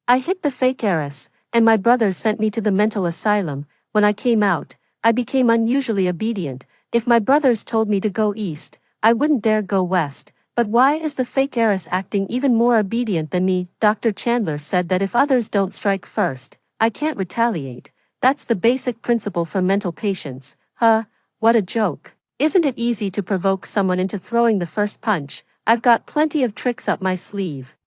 I hit the fake heiress, and my brothers sent me to the mental asylum. When I came out, I became unusually obedient. If my brothers told me to go east, I wouldn't dare go west. But why is the fake heiress acting even more obedient than me? Dr. Chandler said that if others don't strike first, I can't retaliate. That's the basic principle for mental patients. Huh, what a joke. Isn't it easy to provoke someone into throwing the first punch? I've got plenty of tricks up my sleeve.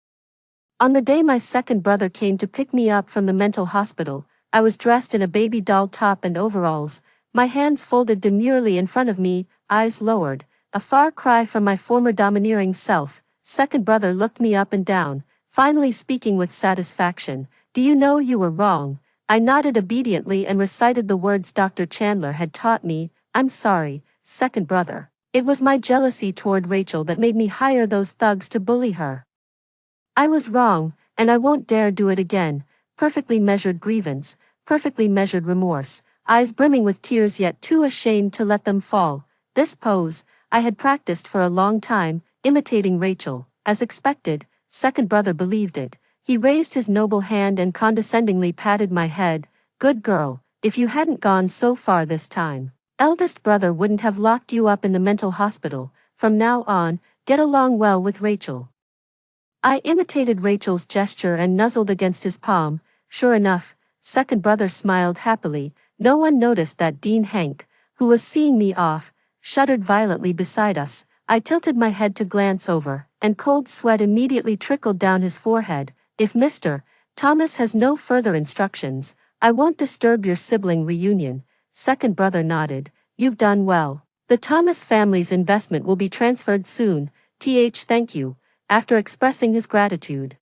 On the day my second brother came to pick me up from the mental hospital, I was dressed in a baby doll top and overalls, my hands folded demurely in front of me, eyes lowered, a far cry from my former domineering self. Second brother looked me up and down, finally speaking with satisfaction. Do you know you were wrong? I nodded obediently and recited the words Dr. Chandler had taught me. I'm sorry, second brother. It was my jealousy toward Rachel that made me hire those thugs to bully her. I was wrong, and I won't dare do it again. Perfectly measured grievance, perfectly measured remorse, eyes brimming with tears yet too ashamed to let them fall. This pose, I had practiced for a long time, imitating Rachel. As expected, second brother believed it. He raised his noble hand and condescendingly patted my head. Good girl, if you hadn't gone so far this time, eldest brother wouldn't have locked you up in the mental hospital. From now on, get along well with Rachel. I imitated Rachel's gesture and nuzzled against his palm. Sure enough, second brother smiled happily. No one noticed that Dean Hank, who was seeing me off, shuddered violently beside us. I tilted my head to glance over, and cold sweat immediately trickled down his forehead. If Mr. Thomas has no further instructions, I won't disturb your sibling reunion. Second brother nodded. You've done well. The Thomas family's investment will be transferred soon. Thank you. After expressing his gratitude,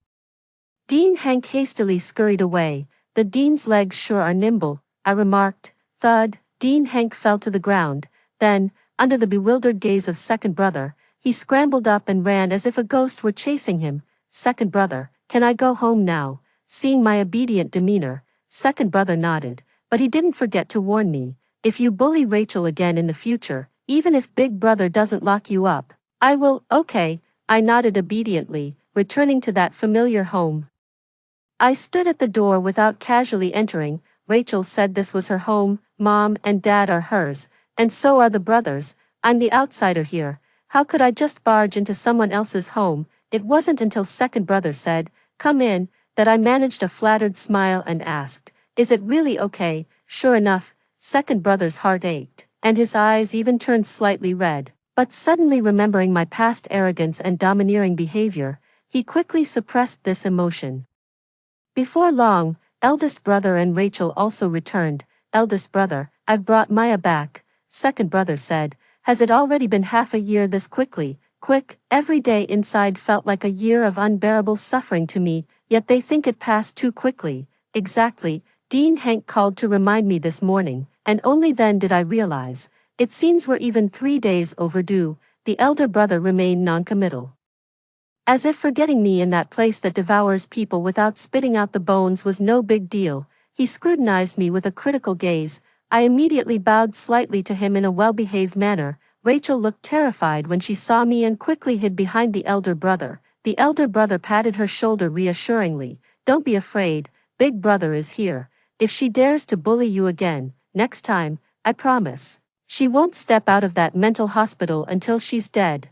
Dean Hank hastily scurried away. The dean's legs sure are nimble, I remarked. Thud, Dean Hank fell to the ground. Then, under the bewildered gaze of second brother, he scrambled up and ran as if a ghost were chasing him. Second brother, can I go home now? Seeing my obedient demeanor, second brother nodded, but he didn't forget to warn me. If you bully Rachel again in the future, even if big brother doesn't lock you up, I will. Okay. I nodded obediently, returning to that familiar home. I stood at the door without casually entering. Rachel said this was her home, Mom and Dad are hers, and so are the brothers. I'm the outsider here. How could I just barge into someone else's home? It wasn't until second brother said, "Come in," that I managed a flattered smile and asked, "Is it really okay?" Sure enough, second brother's heart ached, and his eyes even turned slightly red. But suddenly remembering my past arrogance and domineering behavior, he quickly suppressed this emotion. Before long, eldest brother and Rachel also returned. Eldest brother, I've brought Maya back, second brother said. Has it already been half a year this quickly? Quick, every day inside felt like a year of unbearable suffering to me, yet they think it passed too quickly. Exactly, Dean Hank called to remind me this morning, and only then did I realize. It seems we're even 3 days overdue. The elder brother remained noncommittal. As if forgetting me in that place that devours people without spitting out the bones was no big deal, he scrutinized me with a critical gaze. I immediately bowed slightly to him in a well-behaved manner. Rachel looked terrified when she saw me and quickly hid behind the elder brother. The elder brother patted her shoulder reassuringly. Don't be afraid, big brother is here. If she dares to bully you again, next time, I promise, she won't step out of that mental hospital until she's dead.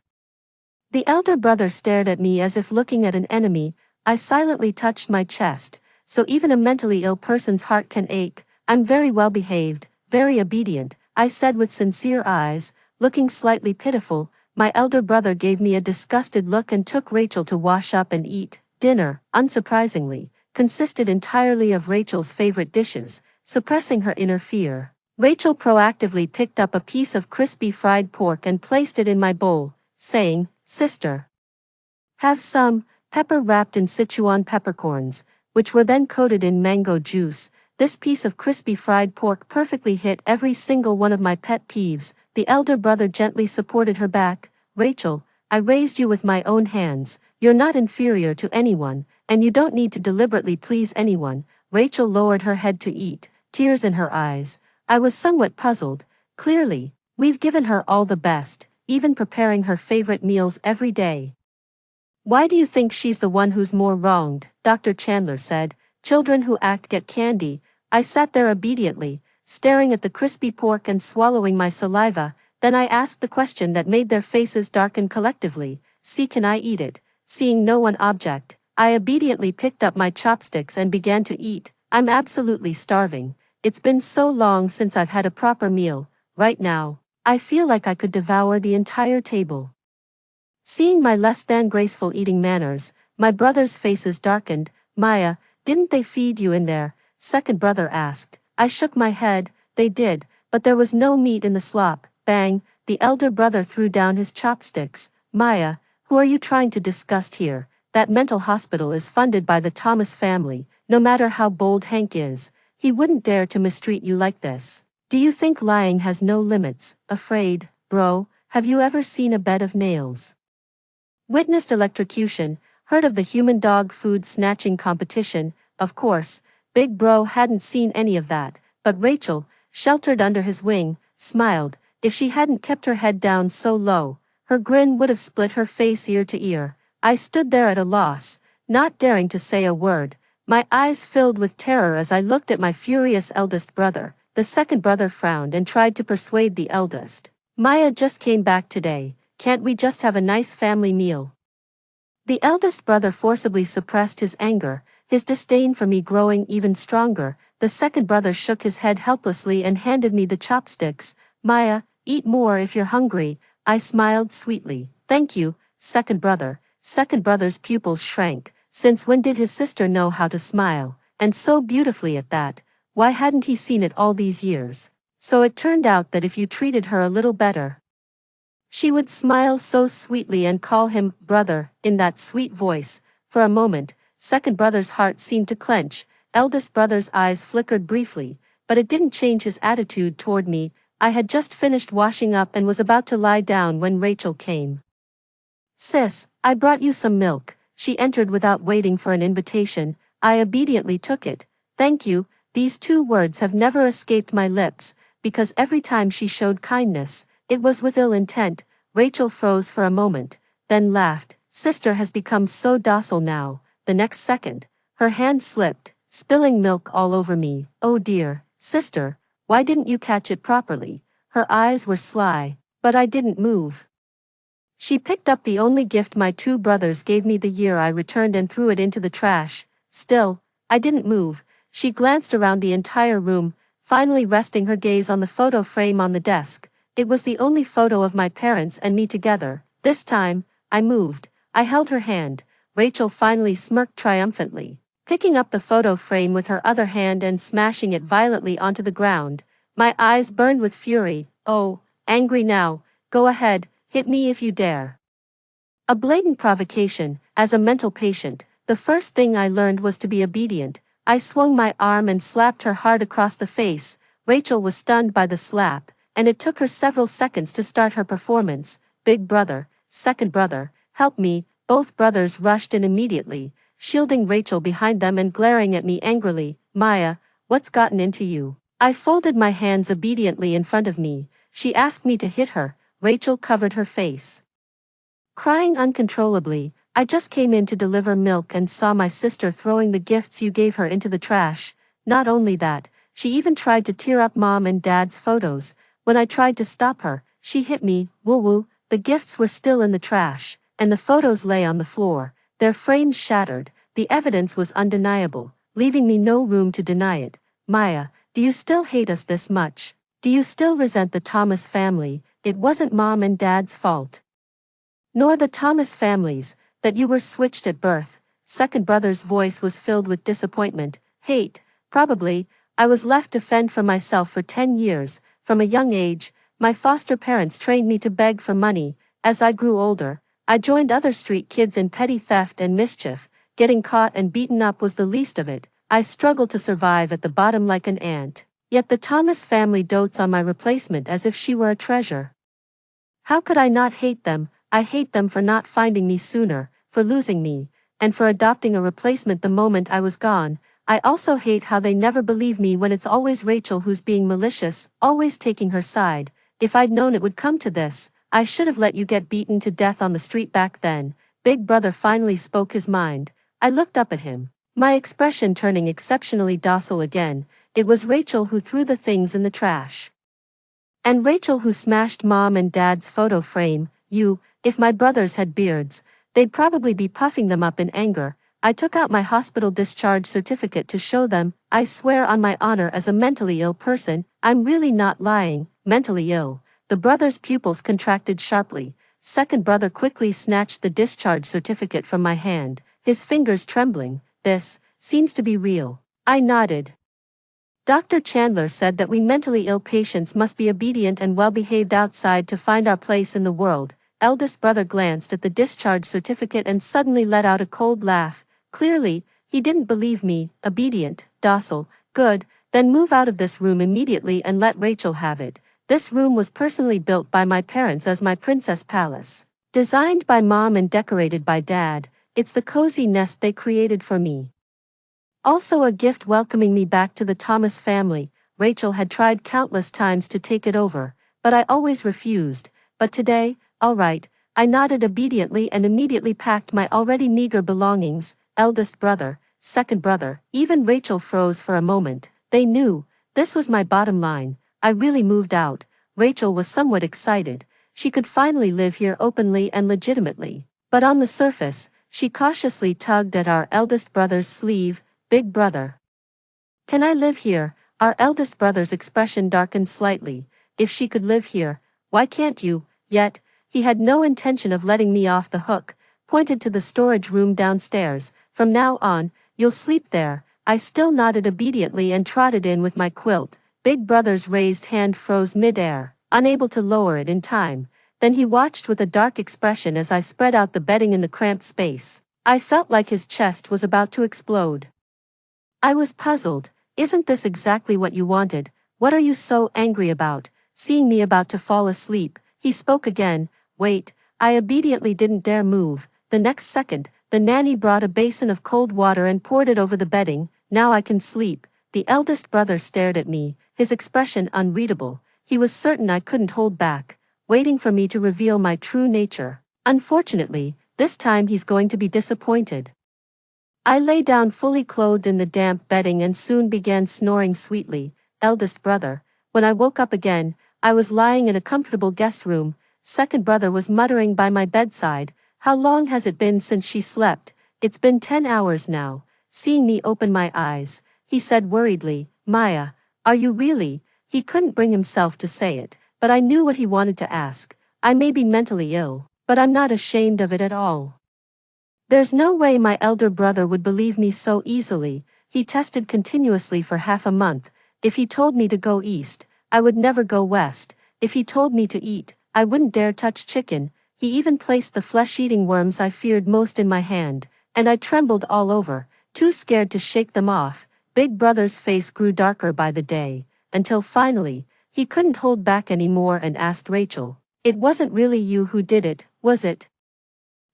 The elder brother stared at me as if looking at an enemy. I silently touched my chest. So even a mentally ill person's heart can ache. I'm very well behaved, very obedient, I said with sincere eyes, looking slightly pitiful. My elder brother gave me a disgusted look and took Rachel to wash up and eat. Dinner, unsurprisingly, consisted entirely of Rachel's favorite dishes, suppressing her inner fear. Rachel proactively picked up a piece of crispy fried pork and placed it in my bowl, saying, "Sister, have some," pepper wrapped in Sichuan peppercorns, which were then coated in mango juice. This piece of crispy fried pork perfectly hit every single one of my pet peeves. The elder brother gently supported her back. "Rachel, I raised you with my own hands. You're not inferior to anyone, and you don't need to deliberately please anyone." Rachel lowered her head to eat, tears in her eyes. I was somewhat puzzled. Clearly, we've given her all the best, even preparing her favorite meals every day. Why do you think she's the one who's more wronged? Dr. Chandler said. Children who act get candy. I sat there obediently, staring at the crispy pork and swallowing my saliva. Then I asked the question that made their faces darken collectively. See, can I eat it? Seeing no one object, I obediently picked up my chopsticks and began to eat. I'm absolutely starving. It's been so long since I've had a proper meal. Right now, I feel like I could devour the entire table. Seeing my less than graceful eating manners, my brothers' faces darkened. Maya, didn't they feed you in there? Second brother asked. I shook my head. They did, but there was no meat in the slop. Bang, the elder brother threw down his chopsticks. Maya, who are you trying to disgust here? That mental hospital is funded by the Thomas family. No matter how bold Hank is, he wouldn't dare to mistreat you like this. Do you think lying has no limits? Afraid, bro? Have you ever seen a bed of nails? Witnessed electrocution, heard of the human dog food snatching competition? Of course, Big Bro hadn't seen any of that, but Rachel, sheltered under his wing, smiled. If she hadn't kept her head down so low, her grin would have split her face ear to ear. I stood there at a loss, not daring to say a word. My eyes filled with terror as I looked at my furious eldest brother. The second brother frowned and tried to persuade the eldest. Maya just came back today. Can't we just have a nice family meal? The eldest brother forcibly suppressed his anger, his disdain for me growing even stronger. The second brother shook his head helplessly and handed me the chopsticks. Maya, eat more if you're hungry. I smiled sweetly. Thank you, second brother. Second brother's pupils shrank. Since when did his sister know how to smile? And so beautifully at that. Why hadn't he seen it all these years? So it turned out that if you treated her a little better, she would smile so sweetly and call him brother in that sweet voice. For a moment, second brother's heart seemed to clench. Eldest brother's eyes flickered briefly, but it didn't change his attitude toward me. I had just finished washing up and was about to lie down when Rachel came. Sis, I brought you some milk. She entered without waiting for an invitation. I obediently took it. Thank you. These two words have never escaped my lips, because every time she showed kindness, it was with ill intent. Rachel froze for a moment, then laughed. Sister has become so docile now. The next second, her hand slipped, spilling milk all over me. Oh dear, sister, why didn't you catch it properly? Her eyes were sly, but I didn't move. She picked up the only gift my two brothers gave me the year I returned and threw it into the trash. Still, I didn't move. She glanced around the entire room, finally resting her gaze on the photo frame on the desk. It was the only photo of my parents and me together. This time, I moved. I held her hand. Rachel finally smirked triumphantly, picking up the photo frame with her other hand and smashing it violently onto the ground. My eyes burned with fury. Oh, angry now. Go ahead, hit me if you dare. A blatant provocation. As a mental patient, the first thing I learned was to be obedient. I swung my arm and slapped her hard across the face. Rachel was stunned by the slap, and it took her several seconds to start her performance. Big brother, second brother, help me. Both brothers rushed in immediately, shielding Rachel behind them and glaring at me angrily. Maya, what's gotten into you? I folded my hands obediently in front of me. She asked me to hit her. Rachel covered her face, crying uncontrollably. I just came in to deliver milk and saw my sister throwing the gifts you gave her into the trash. Not only that, she even tried to tear up mom and dad's photos. When I tried to stop her, she hit me. Woo-woo, the gifts were still in the trash, and the photos lay on the floor, their frames shattered. The evidence was undeniable, leaving me no room to deny it. Maya, do you still hate us this much? Do you still resent the Thomas family? It wasn't mom and dad's fault, nor the Thomas family's, that you were switched at birth. Second brother's voice was filled with disappointment. Hate, probably. I was left to fend for myself for 10 years. From a young age, my foster parents trained me to beg for money. As I grew older, I joined other street kids in petty theft and mischief. Getting caught and beaten up was the least of it. I struggled to survive at the bottom like an ant. Yet the Thomas family dotes on my replacement as if she were a treasure. How could I not hate them? I hate them for not finding me sooner, for losing me, and for adopting a replacement the moment I was gone. I also hate how they never believe me when it's always Rachel who's being malicious, always taking her side. If I'd known it would come to this, I should have let you get beaten to death on the street back then. Big Brother finally spoke his mind. I looked up at him, my expression turning exceptionally docile again. It was Rachel who threw the things in the trash. And Rachel who smashed Mom and Dad's photo frame. If my brothers had beards, they'd probably be puffing them up in anger. I took out my hospital discharge certificate to show them. I swear on my honor as a mentally ill person, I'm really not lying, mentally ill. The brother's pupils contracted sharply. Second brother quickly snatched the discharge certificate from my hand, his fingers trembling. This seems to be real. I nodded. Dr. Chandler said that we mentally ill patients must be obedient and well-behaved outside to find our place in the world. Eldest brother glanced at the discharge certificate and suddenly let out a cold laugh. Clearly, he didn't believe me. Obedient, docile, good, then move out of this room immediately and let Rachel have it. This room was personally built by my parents as my princess palace. Designed by Mom and decorated by Dad, it's the cozy nest they created for me. Also a gift welcoming me back to the Thomas family. Rachel had tried countless times to take it over, but I always refused. But today, all right, I nodded obediently and immediately packed my already meager belongings. Eldest brother, second brother, even Rachel froze for a moment. They knew, this was my bottom line. I really moved out. Rachel was somewhat excited. She could finally live here openly and legitimately. But on the surface, she cautiously tugged at our eldest brother's sleeve. Big brother. Can I live here? Our eldest brother's expression darkened slightly. If she could live here, why can't you? Yet, he had no intention of letting me off the hook, pointed to the storage room downstairs. From now on, you'll sleep there. I still nodded obediently and trotted in with my quilt. Big brother's raised hand froze mid-air, unable to lower it in time. Then he watched with a dark expression as I spread out the bedding in the cramped space. I felt like his chest was about to explode. I was puzzled. Isn't this exactly what you wanted? What are you so angry about? Seeing me about to fall asleep, he spoke again. Wait, I obediently didn't dare move. The next second, the nanny brought a basin of cold water and poured it over the bedding. Now I can sleep. The eldest brother stared at me, his expression unreadable. He was certain I couldn't hold back, waiting for me to reveal my true nature. Unfortunately, this time he's going to be disappointed. I lay down fully clothed in the damp bedding and soon began snoring sweetly. Eldest brother. When I woke up again, I was lying in a comfortable guest room. Second brother was muttering by my bedside. How long has it been since she slept? It's been 10 hours now. Seeing me open my eyes, he said worriedly, Maya, are you really? He couldn't bring himself to say it, but I knew what he wanted to ask. I may be mentally ill, but I'm not ashamed of it at all. There's no way my elder brother would believe me so easily. He tested continuously for half a month. If he told me to go east, I would never go west. If he told me to eat, I wouldn't dare touch chicken. He even placed the flesh-eating worms I feared most in my hand, and I trembled all over, too scared to shake them off. Big brother's face grew darker by the day, until finally, he couldn't hold back anymore and asked Rachel, "It wasn't really you who did it, was it?"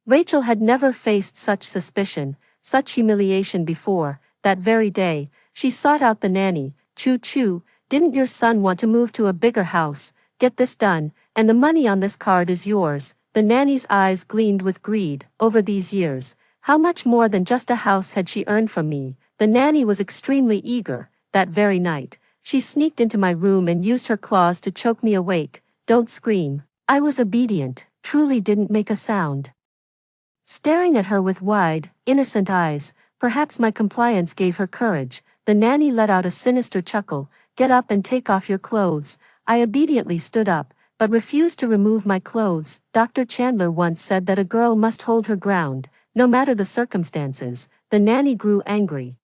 Rachel had never faced such suspicion, such humiliation before. That very day, she sought out the nanny. Choo-choo, didn't your son want to move to a bigger house? Get this done, and the money on this card is yours. The nanny's eyes gleamed with greed. Over these years, how much more than just a house had she earned from me? The nanny was extremely eager. That very night, she sneaked into my room and used her claws to choke me awake. Don't scream. I was obedient, truly didn't make a sound. Staring at her with wide, innocent eyes, perhaps my compliance gave her courage. The nanny let out a sinister chuckle. Get up and take off your clothes. I obediently stood up, but refused to remove my clothes. Dr. Chandler once said that a girl must hold her ground, no matter the circumstances. The nanny grew angry.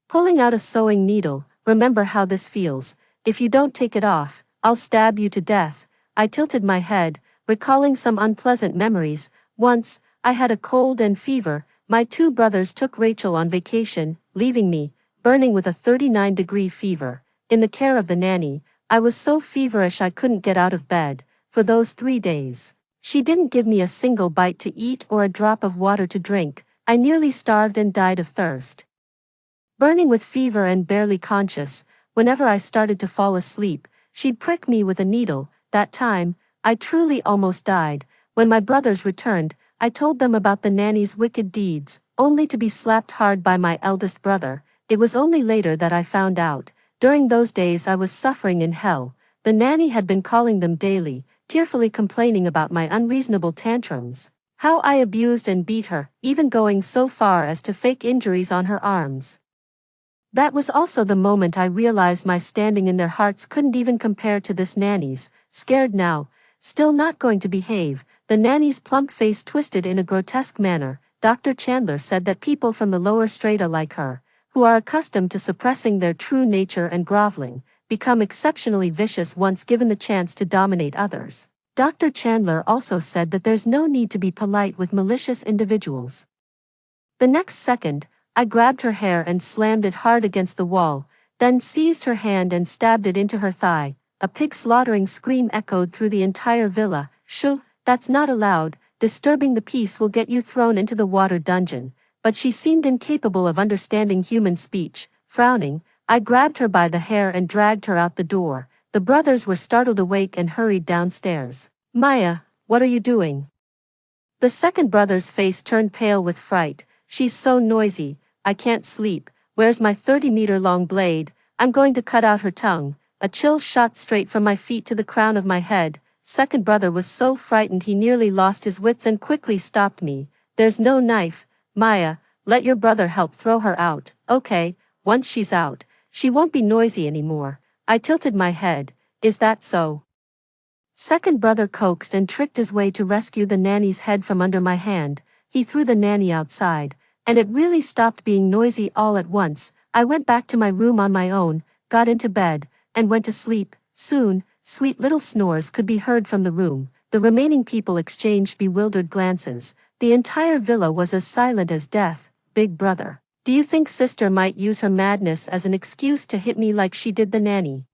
Pulling out a sewing needle, remember how this feels. If you don't take it off, I'll stab you to death. I tilted my head, recalling some unpleasant memories. Once, I had a cold and fever. My two brothers took Rachel on vacation, leaving me, burning with a 39-degree fever. In the care of the nanny, I was so feverish I couldn't get out of bed. For those 3 days, she didn't give me a single bite to eat or a drop of water to drink. I nearly starved and died of thirst. Burning with fever and barely conscious, whenever I started to fall asleep, she'd prick me with a needle. That time, I truly almost died. When my brothers returned, I told them about the nanny's wicked deeds, only to be slapped hard by my eldest brother. It was only later that I found out. During those days I was suffering in hell. The nanny had been calling them daily, tearfully complaining about my unreasonable tantrums. How I abused and beat her, even going so far as to fake injuries on her arms. That was also the moment I realized my standing in their hearts couldn't even compare to this nanny's. Scared now, still not going to behave, the nanny's plump face twisted in a grotesque manner. Dr. Chandler said that people from the lower strata like her, who are accustomed to suppressing their true nature and groveling, become exceptionally vicious once given the chance to dominate others. Dr. Chandler also said that there's no need to be polite with malicious individuals. The next second, I grabbed her hair and slammed it hard against the wall, then seized her hand and stabbed it into her thigh. A pig-slaughtering scream echoed through the entire villa. "Shoo, that's not allowed. Disturbing the peace will get you thrown into the water dungeon." But she seemed incapable of understanding human speech. Frowning, I grabbed her by the hair and dragged her out the door. The brothers were startled awake and hurried downstairs. "Maya, what are you doing?" The second brother's face turned pale with fright. "She's so noisy, I can't sleep. Where's my 30-meter-long blade? I'm going to cut out her tongue." A chill shot straight from my feet to the crown of my head. Second brother was so frightened he nearly lost his wits and quickly stopped me. "There's no knife. Maya, let your brother help throw her out." "Okay, once she's out, she won't be noisy anymore." I tilted my head. "Is that so?" Second brother coaxed and tricked his way to rescue the nanny's head from under my hand. He threw the nanny outside, and it really stopped being noisy all at once. I went back to my room on my own, got into bed, and went to sleep. Soon, sweet little snores could be heard from the room. The remaining people exchanged bewildered glances. The entire villa was as silent as death. "Big brother, do you think sister might use her madness as an excuse to hit me like she did the nanny?"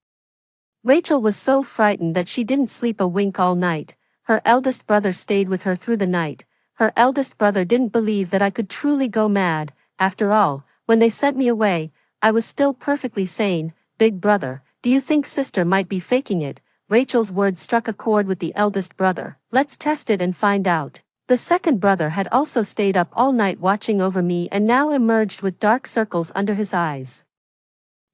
Rachel was so frightened that she didn't sleep a wink all night. Her eldest brother stayed with her through the night. Her eldest brother didn't believe that I could truly go mad. After all, when they sent me away, I was still perfectly sane. "Big brother, do you think sister might be faking it?" Rachel's words struck a chord with the eldest brother. "Let's test it and find out." The second brother had also stayed up all night watching over me and now emerged with dark circles under his eyes.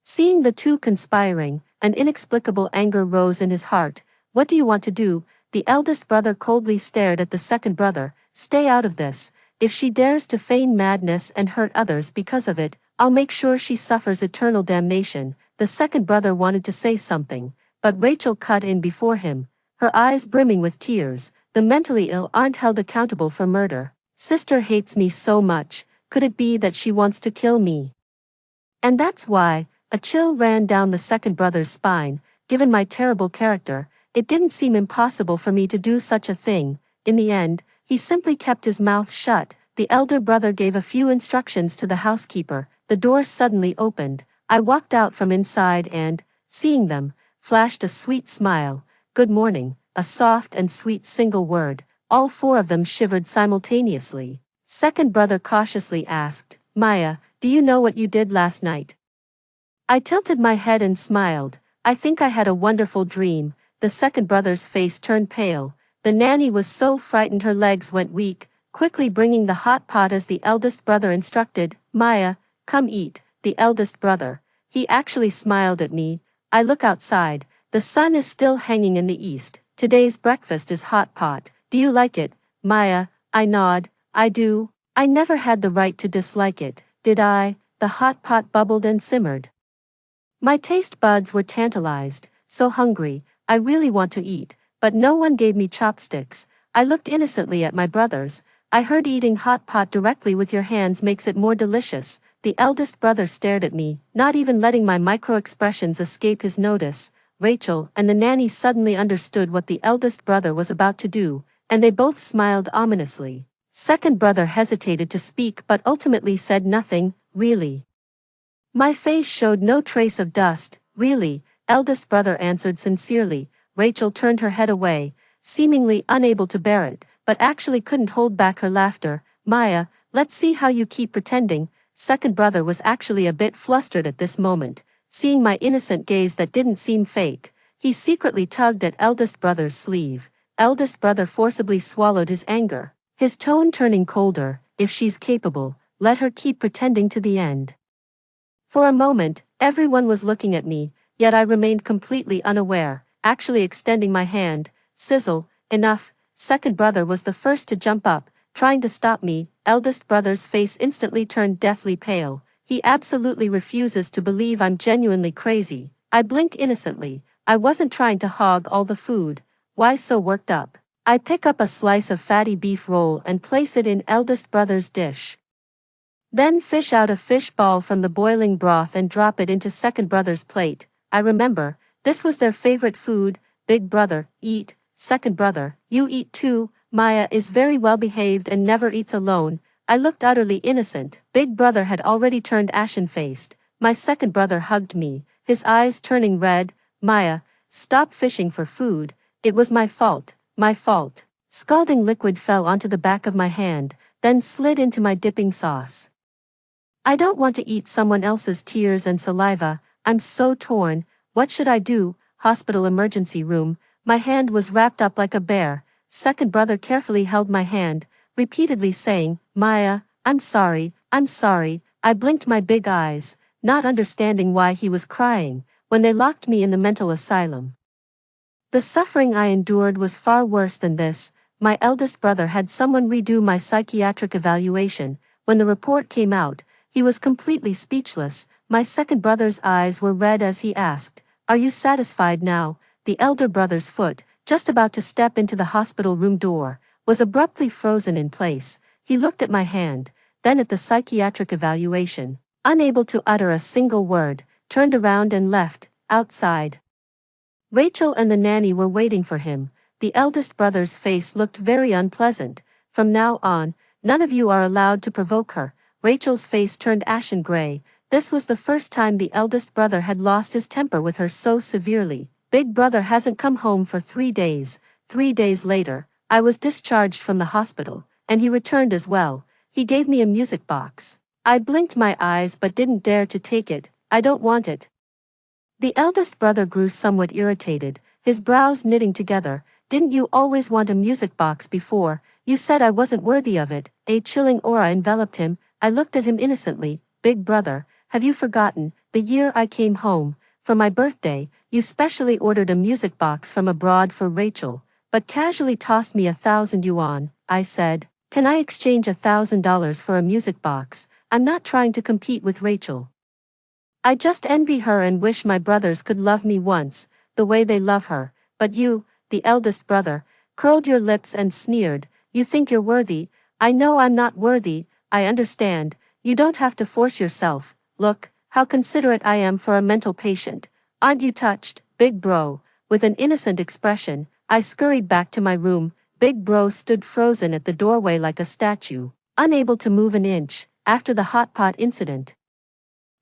Seeing the two conspiring, an inexplicable anger rose in his heart. "What do you want to do?" The eldest brother coldly stared at the second brother. "Stay out of this. If she dares to feign madness and hurt others because of it, I'll make sure she suffers eternal damnation." The second brother wanted to say something, but Rachel cut in before him, her eyes brimming with tears. "The mentally ill aren't held accountable for murder. Sister hates me so much. Could it be that she wants to kill me? And that's why." A chill ran down the second brother's spine. Given my terrible character, it didn't seem impossible for me to do such a thing. In the end, he simply kept his mouth shut. The elder brother gave a few instructions to the housekeeper. The door suddenly opened. I walked out from inside and, seeing them, flashed a sweet smile. "Good morning," a soft and sweet single word. All four of them shivered simultaneously. Second brother cautiously asked, "Maya, do you know what you did last night?" I tilted my head and smiled. "I think I had a wonderful dream." The second brother's face turned pale. The nanny was so frightened her legs went weak, quickly bringing the hot pot as the eldest brother instructed. "Maya, come eat." The eldest brother. He actually smiled at me. I look outside. The sun is still hanging in the east. "Today's breakfast is hot pot. Do you like it, Maya?" I nod. "I do." I never had the right to dislike it, did I? The hot pot bubbled and simmered. My taste buds were tantalized. So hungry, I really want to eat, but no one gave me chopsticks. I looked innocently at my brothers. "I heard eating hot pot directly with your hands makes it more delicious." The eldest brother stared at me, not even letting my micro-expressions escape his notice. Rachel and the nanny suddenly understood what the eldest brother was about to do, and they both smiled ominously. Second brother hesitated to speak but ultimately said nothing. "Really?" My face showed no trace of dust. "Really," eldest brother answered sincerely. Rachel turned her head away, seemingly unable to bear it, but actually couldn't hold back her laughter. "Maya, let's see how you keep pretending." Second brother was actually a bit flustered at this moment, seeing my innocent gaze that didn't seem fake. He secretly tugged at eldest brother's sleeve. Eldest brother forcibly swallowed his anger. His tone turning colder. If she's capable, let her keep pretending to the end. For a moment, everyone was looking at me, yet I remained completely unaware, actually extending my hand. Sizzle, enough. Second brother was the first to jump up, trying to stop me. Eldest brother's face instantly turned deathly pale. He absolutely refuses to believe I'm genuinely crazy. I blink innocently. I wasn't trying to hog all the food. Why so worked up? I pick up a slice of fatty beef roll and place it in eldest brother's dish. Then fish out a fish ball from the boiling broth and drop it into second brother's plate. I remember, this was their favorite food. Big brother, eat. Second brother, you eat too. Maya is very well behaved and never eats alone. I looked utterly innocent. Big brother had already turned ashen-faced. My second brother hugged me, his eyes turning red. Maya, stop fishing for food. It was my fault, my fault. Scalding liquid fell onto the back of my hand, then slid into my dipping sauce. I don't want to eat someone else's tears and saliva. I'm so torn. What should I do? Hospital emergency room. My hand was wrapped up like a bear. Second brother carefully held my hand, repeatedly saying, Maya, I'm sorry, I'm sorry. I blinked my big eyes, not understanding why he was crying, when they locked me in the mental asylum. The suffering I endured was far worse than this. My eldest brother had someone redo my psychiatric evaluation. When the report came out, he was completely speechless. My second brother's eyes were red as he asked, Are you satisfied now? The elder brother's foot, just about to step into the hospital room door, was abruptly frozen in place. He looked at my hand, then at the psychiatric evaluation, unable to utter a single word, turned around and left, outside. Rachel and the nanny were waiting for him. The eldest brother's face looked very unpleasant. From now on, none of you are allowed to provoke her. Rachel's face turned ashen gray. This was the first time the eldest brother had lost his temper with her so severely. Big brother hasn't come home for 3 days. 3 days later, I was discharged from the hospital, and he returned as well. He gave me a music box. I blinked my eyes but didn't dare to take it. I don't want it. The eldest brother grew somewhat irritated, his brows knitting together. Didn't you always want a music box before? You said I wasn't worthy of it. A chilling aura enveloped him. I looked at him innocently. Big brother, have you forgotten, the year I came home, for my birthday, you specially ordered a music box from abroad for Rachel, but casually tossed me 1,000 yuan. I said, can I exchange $1,000 for a music box? I'm not trying to compete with Rachel. I just envy her and wish my brothers could love me once, the way they love her, but you, the eldest brother, curled your lips and sneered, you think you're worthy. I know I'm not worthy. I understand, you don't have to force yourself. Look, how considerate I am for a mental patient. Aren't you touched, big bro? With an innocent expression, I scurried back to my room. Big bro stood frozen at the doorway like a statue, unable to move an inch. After the hot pot incident,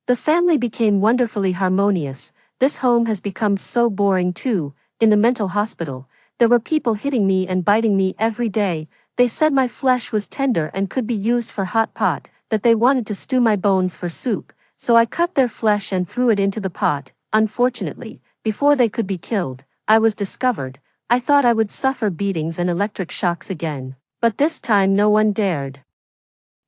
the family became wonderfully harmonious. This home has become so boring too. In the mental hospital, there were people hitting me and biting me every day. They said my flesh was tender and could be used for hot pot, that they wanted to stew my bones for soup, so I cut their flesh and threw it into the pot. Unfortunately, before they could be killed, I was discovered. I thought I would suffer beatings and electric shocks again, but this time no one dared.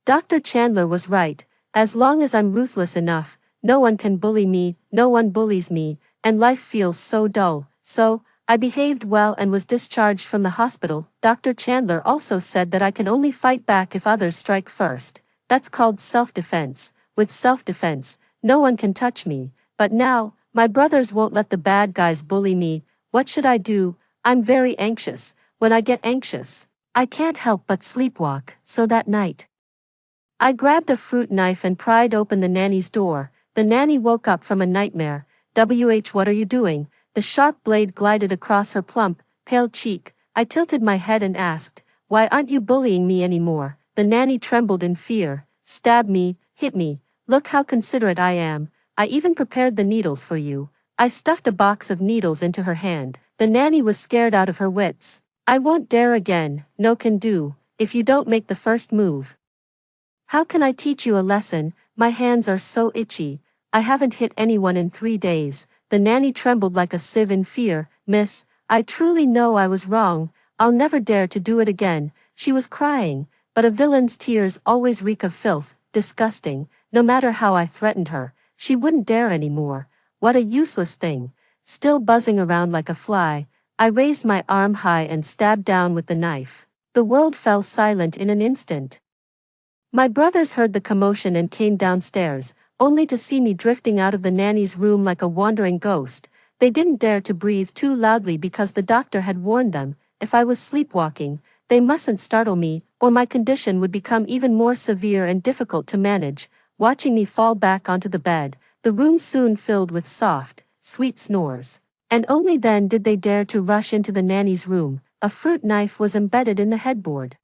Dr. Chandler was right. As long as I'm ruthless enough, no one can bully me, no one bullies me, and life feels so dull. So, I behaved well and was discharged from the hospital. Dr. Chandler also said that I can only fight back if others strike first. That's called self-defense. With self-defense, no one can touch me. But now, my brothers won't let the bad guys bully me. What should I do? I'm very anxious. When I get anxious, I can't help but sleepwalk. So that night, I grabbed a fruit knife and pried open the nanny's door. The nanny woke up from a nightmare. What are you doing? The sharp blade glided across her plump, pale cheek. I tilted my head and asked, why aren't you bullying me anymore? The nanny trembled in fear. Stab me, hit me. Look how considerate I am. I even prepared the needles for you. I stuffed a box of needles into her hand. The nanny was scared out of her wits. I won't dare again. No can do, if you don't make the first move. How can I teach you a lesson? My hands are so itchy. I haven't hit anyone in 3 days. The nanny trembled like a sieve in fear. Miss, I truly know I was wrong. I'll never dare to do it again. She was crying, but a villain's tears always reek of filth, disgusting. No matter how I threatened her, she wouldn't dare anymore. What a useless thing. Still buzzing around like a fly, I raised my arm high and stabbed down with the knife. The world fell silent in an instant. My brothers heard the commotion and came downstairs, only to see me drifting out of the nanny's room like a wandering ghost. They didn't dare to breathe too loudly because the doctor had warned them, if I was sleepwalking, they mustn't startle me, or my condition would become even more severe and difficult to manage. Watching me fall back onto the bed, the room soon filled with soft, sweet snores. And only then did they dare to rush into the nanny's room. A fruit knife was embedded in the headboard.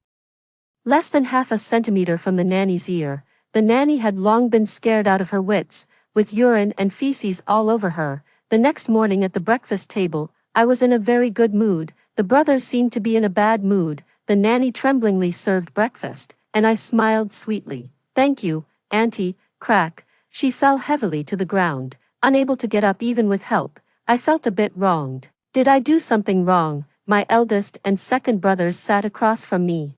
Less than half a centimeter from the nanny's ear, the nanny had long been scared out of her wits, with urine and feces all over her. The next morning at the breakfast table, I was in a very good mood. The brothers seemed to be in a bad mood. The nanny tremblingly served breakfast, and I smiled sweetly. "Thank you, Auntie." Crack. She fell heavily to the ground, unable to get up even with help. I felt a bit wronged. Did I do something wrong? My eldest and second brothers sat across from me,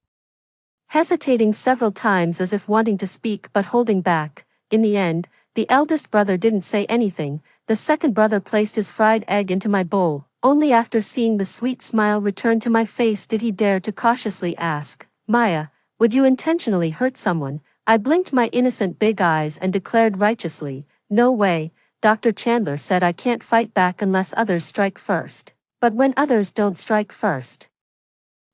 hesitating several times as if wanting to speak but holding back. In the end, the eldest brother didn't say anything. The second brother placed his fried egg into my bowl. Only after seeing the sweet smile return to my face did he dare to cautiously ask, "Maya, would you intentionally hurt someone?" I blinked my innocent big eyes and declared righteously, "No way. Dr. Chandler said I can't fight back unless others strike first. But when others don't strike first,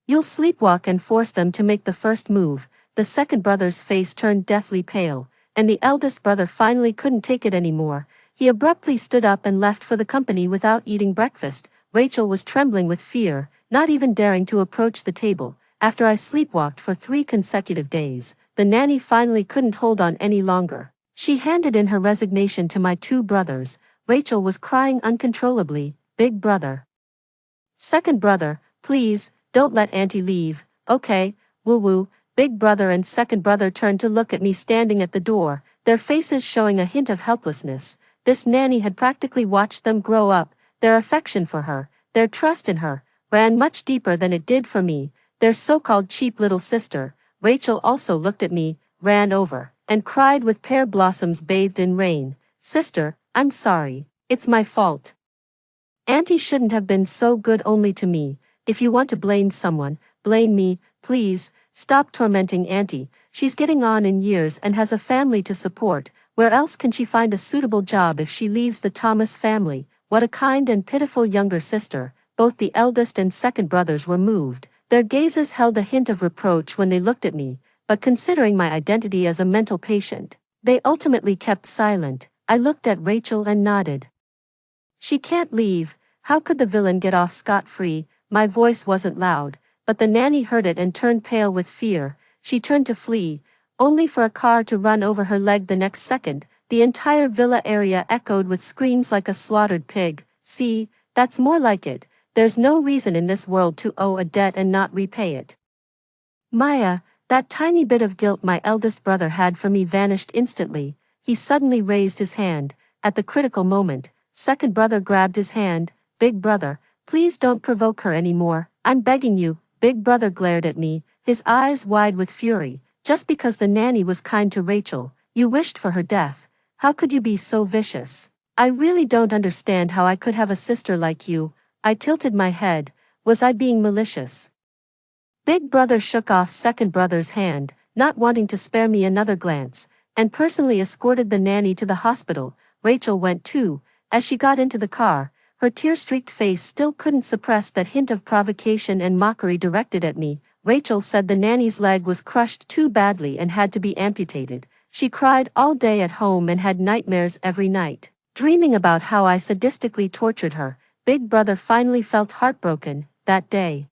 you'll sleepwalk and force them to make the first move." The second brother's face turned deathly pale, and the eldest brother finally couldn't take it anymore. He abruptly stood up and left for the company without eating breakfast. Rachel was trembling with fear, not even daring to approach the table. After I sleepwalked for 3 consecutive days, the nanny finally couldn't hold on any longer. She handed in her resignation to my 2 brothers. Rachel was crying uncontrollably. "Big brother. Second brother, please, don't let Auntie leave." "Okay, woo-woo." Big brother and second brother turned to look at me standing at the door, their faces showing a hint of helplessness. This nanny had practically watched them grow up. Their affection for her, their trust in her, ran much deeper than it did for me, their so-called cheap little sister. Rachel also looked at me, ran over, and cried with pear blossoms bathed in rain. "Sister, I'm sorry. It's my fault. Auntie shouldn't have been so good only to me. If you want to blame someone, blame me. Please, stop tormenting Auntie. She's getting on in years and has a family to support. Where else can she find a suitable job if she leaves the Thomas family?" What a kind and pitiful younger sister. Both the eldest and second brothers were moved. Their gazes held a hint of reproach when they looked at me, but considering my identity as a mental patient, they ultimately kept silent. I looked at Rachel and nodded. "She can't leave. How could the villain get off scot-free?" My voice wasn't loud, but the nanny heard it and turned pale with fear. She turned to flee, only for a car to run over her leg the next second. The entire villa area echoed with screams like a slaughtered pig. "See, that's more like it. There's no reason in this world to owe a debt and not repay it." Maya, that tiny bit of guilt my eldest brother had for me vanished instantly. He suddenly raised his hand. At the critical moment, second brother grabbed his hand. "Big brother, please don't provoke her anymore. I'm begging you." Big brother glared at me, his eyes wide with fury. "Just because the nanny was kind to Rachel, you wished for her death. How could you be so vicious? I really don't understand how I could have a sister like you." I tilted my head. Was I being malicious? Big brother shook off second brother's hand, not wanting to spare me another glance, and personally escorted the nanny to the hospital. Rachel went too. As she got into the car, her tear-streaked face still couldn't suppress that hint of provocation and mockery directed at me. Rachel said the nanny's leg was crushed too badly and had to be amputated. She cried all day at home and had nightmares every night, dreaming about how I sadistically tortured her. Big brother finally felt heartbroken that day.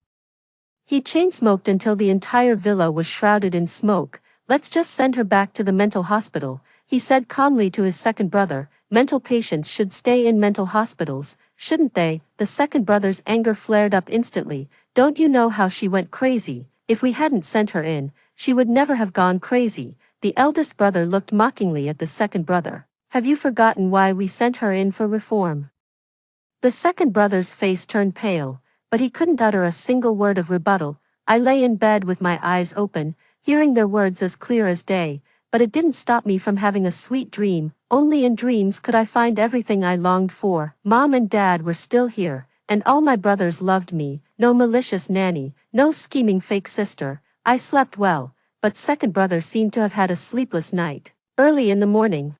He chain-smoked until the entire villa was shrouded in smoke. "Let's just send her back to the mental hospital," he said calmly to his second brother. "Mental patients should stay in mental hospitals, shouldn't they?" The second brother's anger flared up instantly. "Don't you know how she went crazy? If we hadn't sent her in, she would never have gone crazy." The eldest brother looked mockingly at the second brother. "Have you forgotten why we sent her in for reform?" The second brother's face turned pale, but he couldn't utter a single word of rebuttal. I lay in bed with my eyes open, hearing their words as clear as day, but it didn't stop me from having a sweet dream. Only in dreams could I find everything I longed for. Mom and Dad were still here, and all my brothers loved me. No malicious nanny, no scheming fake sister. I slept well, but second brother seemed to have had a sleepless night. Early in the morning,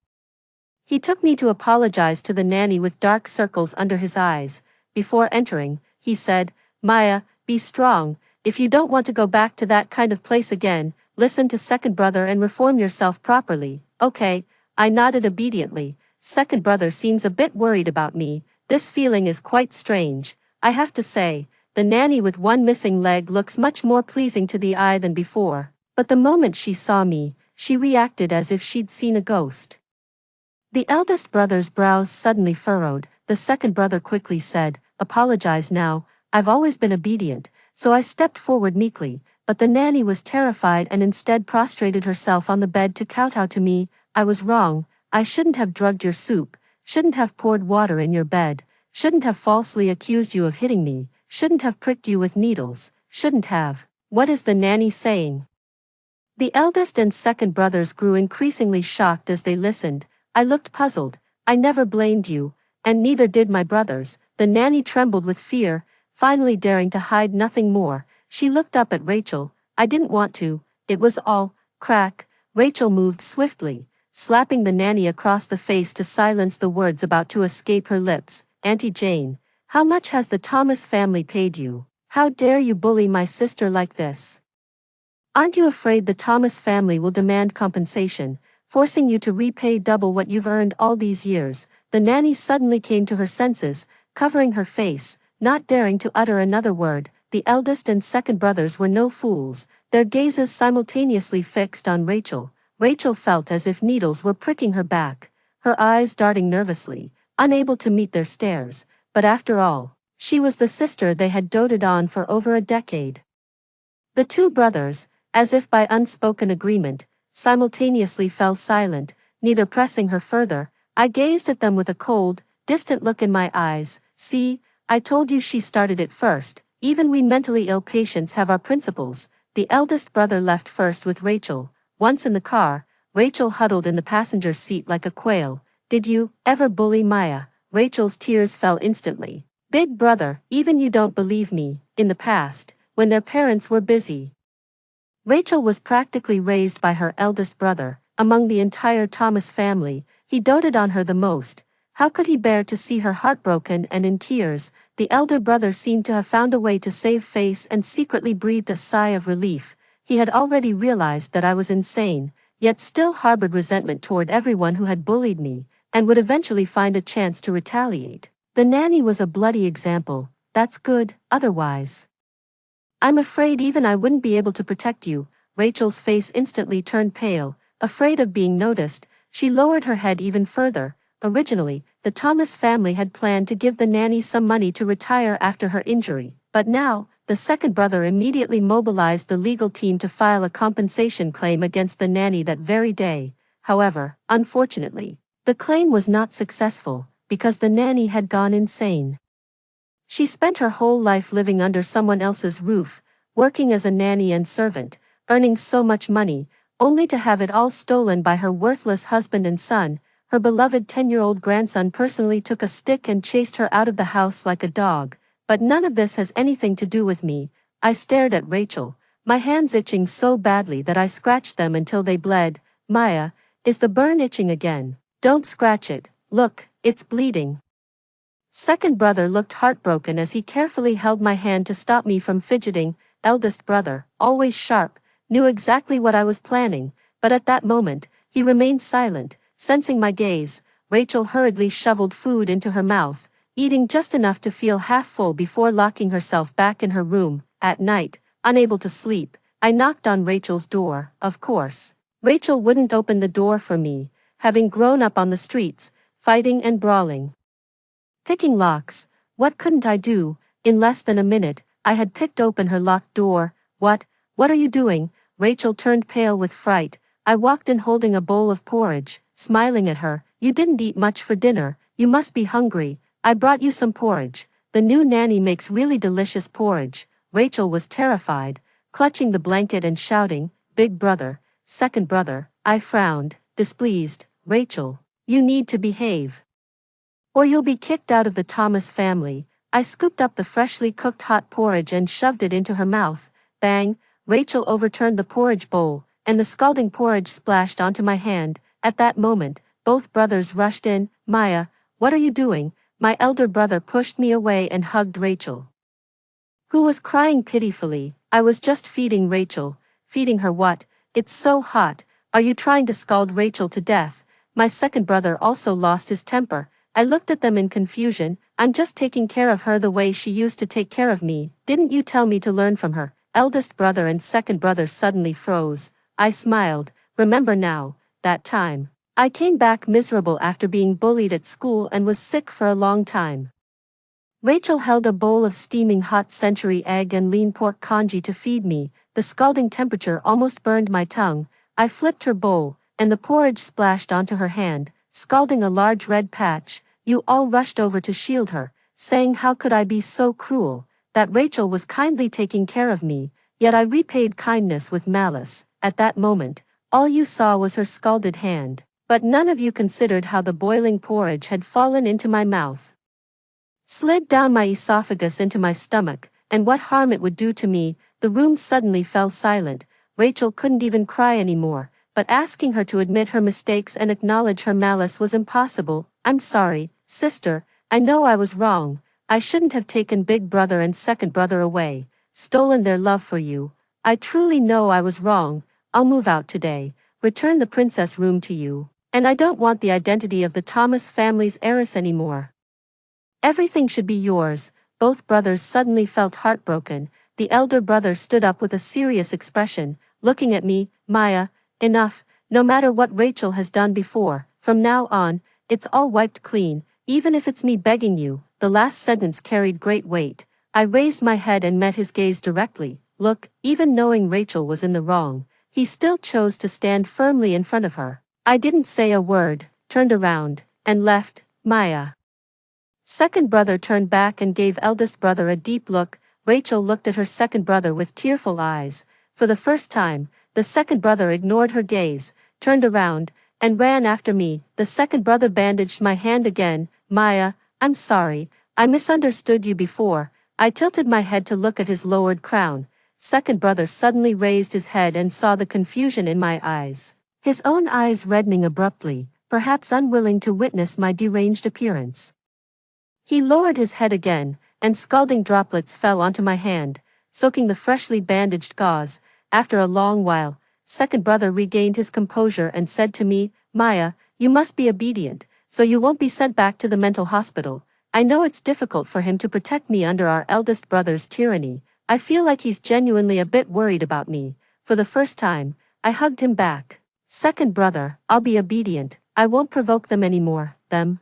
he took me to apologize to the nanny with dark circles under his eyes. Before entering, he said, "Maya, be strong. If you don't want to go back to that kind of place again, listen to second brother and reform yourself properly." Okay, I nodded obediently. Second brother seems a bit worried about me. This feeling is quite strange. I have to say, the nanny with one missing leg looks much more pleasing to the eye than before. But the moment she saw me, she reacted as if she'd seen a ghost. The eldest brother's brows suddenly furrowed. The second brother quickly said, "Apologize now. I've always been obedient." So I stepped forward meekly, but the nanny was terrified and instead prostrated herself on the bed to kowtow to me. "I was wrong. I shouldn't have drugged your soup, shouldn't have poured water in your bed, shouldn't have falsely accused you of hitting me, shouldn't have pricked you with needles, shouldn't have." What is the nanny saying? The eldest and second brothers grew increasingly shocked as they listened. I looked puzzled. "I never blamed you, and neither did my brothers." The nanny trembled with fear, finally daring to hide nothing more. She looked up at Rachel. "I didn't want to. It was all crack." Rachel moved swiftly, slapping the nanny across the face to silence the words about to escape her lips. "Auntie Jane, how much has the Thomas family paid you? How dare you bully my sister like this? Aren't you afraid the Thomas family will demand compensation, forcing you to repay double what you've earned all these years?" The nanny suddenly came to her senses, covering her face, not daring to utter another word. The eldest and second brothers were no fools, their gazes simultaneously fixed on Rachel. Rachel felt as if needles were pricking her back, her eyes darting nervously, unable to meet their stares. But after all, she was the sister they had doted on for over a decade. The two brothers, as if by unspoken agreement, simultaneously fell silent, neither pressing her further. I gazed at them with a cold, distant look in my eyes. "See, I told you she started it first. Even we mentally ill patients have our principles." The eldest brother left first with Rachel. Once in the car, Rachel huddled in the passenger seat like a quail. "Did you ever bully Maya?" Rachel's tears fell instantly. "Big brother, even you don't believe me." In the past, when their parents were busy, Rachel was practically raised by her eldest brother. Among the entire Thomas family, he doted on her the most. How could he bear to see her heartbroken and in tears? The elder brother seemed to have found a way to save face and secretly breathed a sigh of relief. He had already realized that I was insane, yet still harbored resentment toward everyone who had bullied me, and would eventually find a chance to retaliate. The nanny was a bloody example. That's good, otherwise I'm afraid even I wouldn't be able to protect you. Rachel's face instantly turned pale. Afraid of being noticed, she lowered her head even further. Originally, the Thomas family had planned to give the nanny some money to retire after her injury, but now, the second brother immediately mobilized the legal team to file a compensation claim against the nanny that very day. However, unfortunately, the claim was not successful, because the nanny had gone insane. She spent her whole life living under someone else's roof, working as a nanny and servant, earning so much money, only to have it all stolen by her worthless husband and son. Her beloved 10-year-old grandson personally took a stick and chased her out of the house like a dog. But none of this has anything to do with me. I stared at Rachel, my hands itching so badly that I scratched them until they bled. "Maya, is the burn itching again?" "Don't scratch it. Look, it's bleeding." Second brother looked heartbroken as he carefully held my hand to stop me from fidgeting. Eldest brother, always sharp, knew exactly what I was planning, but at that moment, he remained silent, sensing my gaze. Rachel hurriedly shoveled food into her mouth, eating just enough to feel half full before locking herself back in her room. At night, unable to sleep, I knocked on Rachel's door. Of course, Rachel wouldn't open the door for me, having grown up on the streets, fighting and brawling. Picking locks, what couldn't I do? In less than a minute, I had picked open her locked door. What are you doing?" Rachel turned pale with fright. I walked in holding a bowl of porridge, smiling at her. "You didn't eat much for dinner, you must be hungry. I brought you some porridge. The new nanny makes really delicious porridge." Rachel was terrified, clutching the blanket and shouting, "Big brother, second brother." I frowned, displeased. "Rachel, you need to behave, or you'll be kicked out of the Thomas family." I scooped up the freshly cooked hot porridge and shoved it into her mouth. Bang! Rachel overturned the porridge bowl, and the scalding porridge splashed onto my hand. At that moment, both brothers rushed in. "Maya, what are you doing?" My elder brother pushed me away and hugged Rachel, who was crying pitifully. "I was just feeding Rachel." "Feeding her what? It's so hot. Are you trying to scald Rachel to death?" My second brother also lost his temper. I looked at them in confusion. "I'm just taking care of her the way she used to take care of me. Didn't you tell me to learn from her?" Eldest brother and second brother suddenly froze. I smiled. "Remember now, that time I came back miserable after being bullied at school and was sick for a long time?" Rachel held a bowl of steaming hot century egg and lean pork congee to feed me. The scalding temperature almost burned my tongue. I flipped her bowl, and the porridge splashed onto her hand, scalding a large red patch. You all rushed over to shield her, saying how could I be so cruel, that Rachel was kindly taking care of me, yet I repaid kindness with malice. At that moment, all you saw was her scalded hand, but none of you considered how the boiling porridge had fallen into my mouth, slid down my esophagus into my stomach, and what harm it would do to me. The room suddenly fell silent. Rachel couldn't even cry anymore, but asking her to admit her mistakes and acknowledge her malice was impossible. "I'm sorry, sister, I know I was wrong. I shouldn't have taken big brother and second brother away, stolen their love for you. I truly know I was wrong. I'll move out today, return the princess room to you, and I don't want the identity of the Thomas family's heiress anymore. Everything should be yours." Both brothers suddenly felt heartbroken. The elder brother stood up with a serious expression, looking at me. "Maya, enough. No matter what Rachel has done before, from now on, it's all wiped clean, even if it's me begging you." The last sentence carried great weight. I raised my head and met his gaze directly. Look, even knowing Rachel was in the wrong, he still chose to stand firmly in front of her. I didn't say a word, turned around, and left. "Maya." Second brother turned back and gave eldest brother a deep look. Rachel looked at her second brother with tearful eyes. For the first time, the second brother ignored her gaze, turned around, and ran after me. The second brother bandaged my hand again. "Maya, I'm sorry, I misunderstood you before." I tilted my head to look at his lowered crown. Second brother suddenly raised his head and saw the confusion in my eyes, his own eyes reddening abruptly, perhaps unwilling to witness my deranged appearance. He lowered his head again, and scalding droplets fell onto my hand, soaking the freshly bandaged gauze. After a long while, second brother regained his composure and said to me, "Maya, you must be obedient, so you won't be sent back to the mental hospital. I know it's difficult for him to protect me under our eldest brother's tyranny. I feel like he's genuinely a bit worried about me." For the first time, I hugged him back. "Second brother, I'll be obedient. I won't provoke them anymore." Them?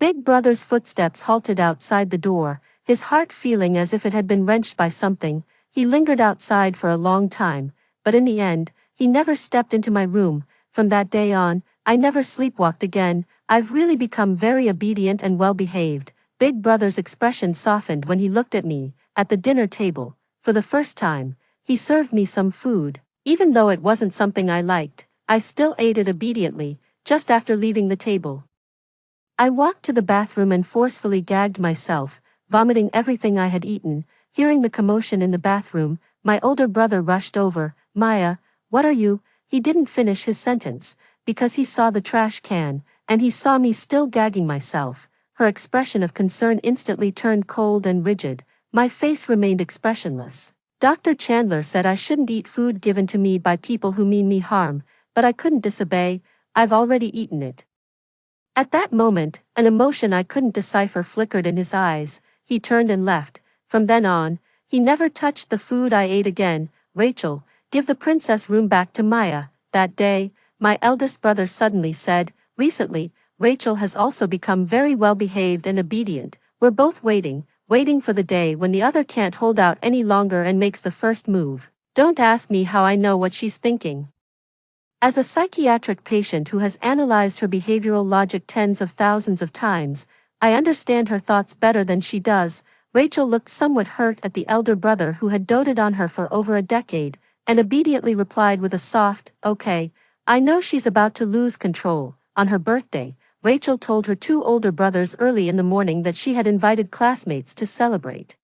Big brother's footsteps halted outside the door, his heart feeling as if it had been wrenched by something. He lingered outside for a long time, but in the end, he never stepped into my room. From that day on, I never sleepwalked again. I've really become very obedient and well-behaved. Big brother's expression softened when he looked at me, at the dinner table. For the first time, he served me some food. Even though it wasn't something I liked, I still ate it obediently. Just after leaving the table, I walked to the bathroom and forcefully gagged myself, vomiting everything I had eaten. Hearing the commotion in the bathroom, my older brother rushed over. "Maya, what are you?" He didn't finish his sentence, because he saw the trash can, and he saw me still gagging myself. Her expression of concern instantly turned cold and rigid. My face remained expressionless. "Dr. Chandler said I shouldn't eat food given to me by people who mean me harm, but I couldn't disobey. I've already eaten it." At that moment, an emotion I couldn't decipher flickered in his eyes. He turned and left. From then on, he never touched the food I ate again. "Rachel, give the princess room back to Maya." That day, my eldest brother suddenly said, "Recently, Rachel has also become very well-behaved and obedient. We're both waiting for the day when the other can't hold out any longer and makes the first move." Don't ask me how I know what she's thinking. As a psychiatric patient who has analyzed her behavioral logic tens of thousands of times, I understand her thoughts better than she does. Rachel looked somewhat hurt at the elder brother who had doted on her for over a decade, and obediently replied with a soft, "Okay, I know she's about to lose control." On her birthday, Rachel told her two older brothers early in the morning that she had invited classmates to celebrate.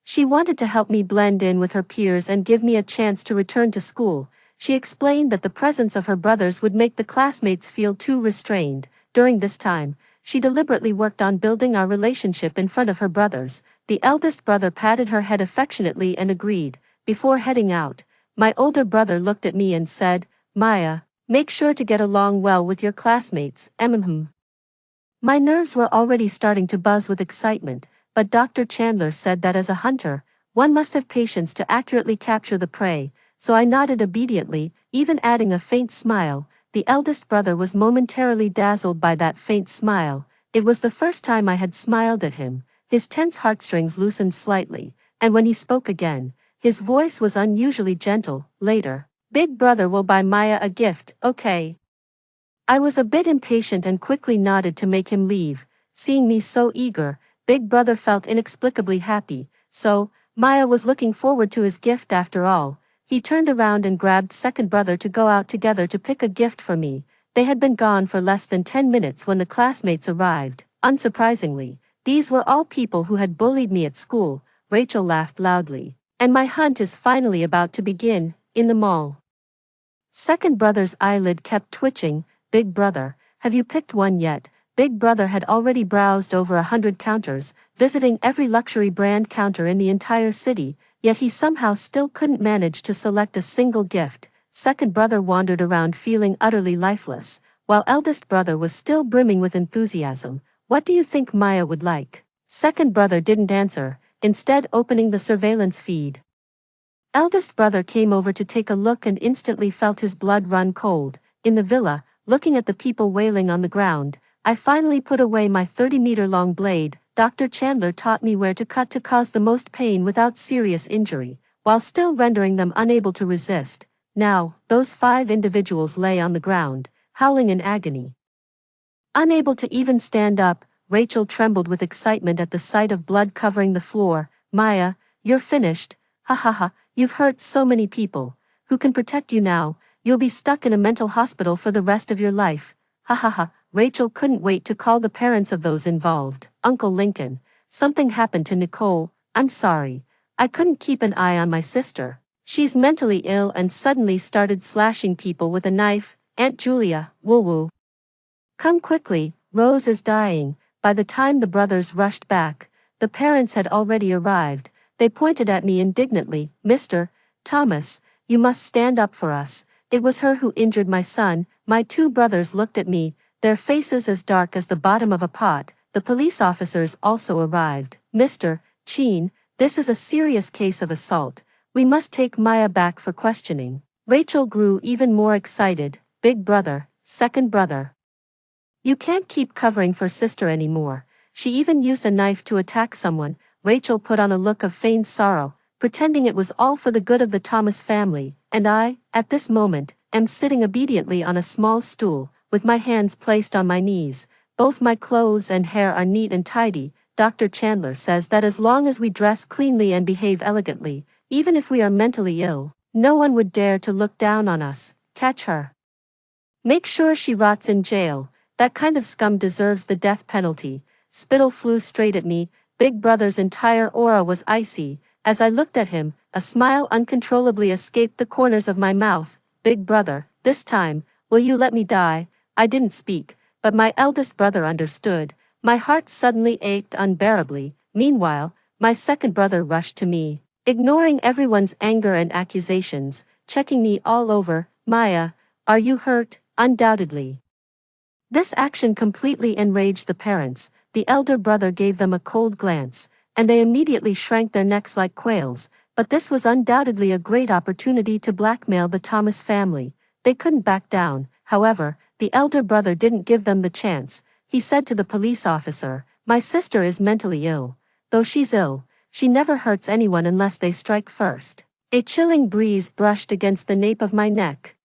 She wanted to help me blend in with her peers and give me a chance to return to school. She explained that the presence of her brothers would make the classmates feel too restrained. During this time, she deliberately worked on building our relationship in front of her brothers. The eldest brother patted her head affectionately and agreed. Before heading out, my older brother looked at me and said, "Maya, make sure to get along well with your classmates." My nerves were already starting to buzz with excitement, but Dr. Chandler said that as a hunter, one must have patience to accurately capture the prey, so I nodded obediently, even adding a faint smile. The eldest brother was momentarily dazzled by that faint smile. It was the first time I had smiled at him. His tense heartstrings loosened slightly, and when he spoke again, his voice was unusually gentle. "Later, Big Brother will buy Maya a gift, okay?" I was a bit impatient and quickly nodded to make him leave. Seeing me so eager, Big Brother felt inexplicably happy. So, Maya was looking forward to his gift after all. He turned around and grabbed second brother to go out together to pick a gift for me. They had been gone for less than 10 minutes when the classmates arrived. Unsurprisingly, these were all people who had bullied me at school. Rachel laughed loudly. "And my hunt is finally about to begin, in the mall." Second brother's eyelid kept twitching. "Big brother, have you picked one yet?" Big Brother had already browsed over 100 counters, visiting every luxury brand counter in the entire city, yet he somehow still couldn't manage to select a single gift. Second brother wandered around feeling utterly lifeless, while eldest brother was still brimming with enthusiasm. "What do you think Maya would like?" Second brother didn't answer, instead opening the surveillance feed. Eldest brother came over to take a look and instantly felt his blood run cold. In the villa, looking at the people wailing on the ground, I finally put away my 30-meter-long blade. Dr. Chandler taught me where to cut to cause the most pain without serious injury, while still rendering them unable to resist. Now, those 5 individuals lay on the ground, howling in agony. Unable to even stand up, Rachel trembled with excitement at the sight of blood covering the floor. "Maya, you're finished. Ha ha ha, you've hurt so many people. Who can protect you now? You'll be stuck in a mental hospital for the rest of your life. Ha ha ha." Rachel couldn't wait to call the parents of those involved. "Uncle Lincoln, something happened to Nicole. I'm sorry. I couldn't keep an eye on my sister. She's mentally ill and suddenly started slashing people with a knife. Aunt Julia, woo-woo. Come quickly, Rose is dying." By the time the brothers rushed back, the parents had already arrived. They pointed at me indignantly. "Mr. Thomas, you must stand up for us. It was her who injured my son." My two brothers looked at me, their faces as dark as the bottom of a pot. The police officers also arrived. "Mr. Cheen, this is a serious case of assault. We must take Maya back for questioning." Rachel grew even more excited. "Big brother, second brother. You can't keep covering for sister anymore." She even used a knife to attack someone. Rachel put on a look of feigned sorrow, pretending it was all for the good of the Thomas family, and I, at this moment, am sitting obediently on a small stool, with my hands placed on my knees. Both my clothes and hair are neat and tidy. Dr. Chandler says that as long as we dress cleanly and behave elegantly, even if we are mentally ill, no one would dare to look down on us. Catch her. Make sure she rots in jail. That kind of scum deserves the death penalty. Spittle flew straight at me. Big Brother's entire aura was icy. As I looked at him, a smile uncontrollably escaped the corners of my mouth. "Big Brother, this time, will you let me die?" I didn't speak, but my eldest brother understood. My heart suddenly ached unbearably. Meanwhile, my second brother rushed to me, ignoring everyone's anger and accusations, checking me all over. "Maya, are you hurt?" "Undoubtedly." This action completely enraged the parents. The elder brother gave them a cold glance, and they immediately shrank their necks like quails. But this was undoubtedly a great opportunity to blackmail the Thomas family. They couldn't back down. However, the elder brother didn't give them the chance. He said to the police officer, "My sister is mentally ill. Though she's ill, she never hurts anyone unless they strike first." A chilling breeze brushed against the nape of my neck.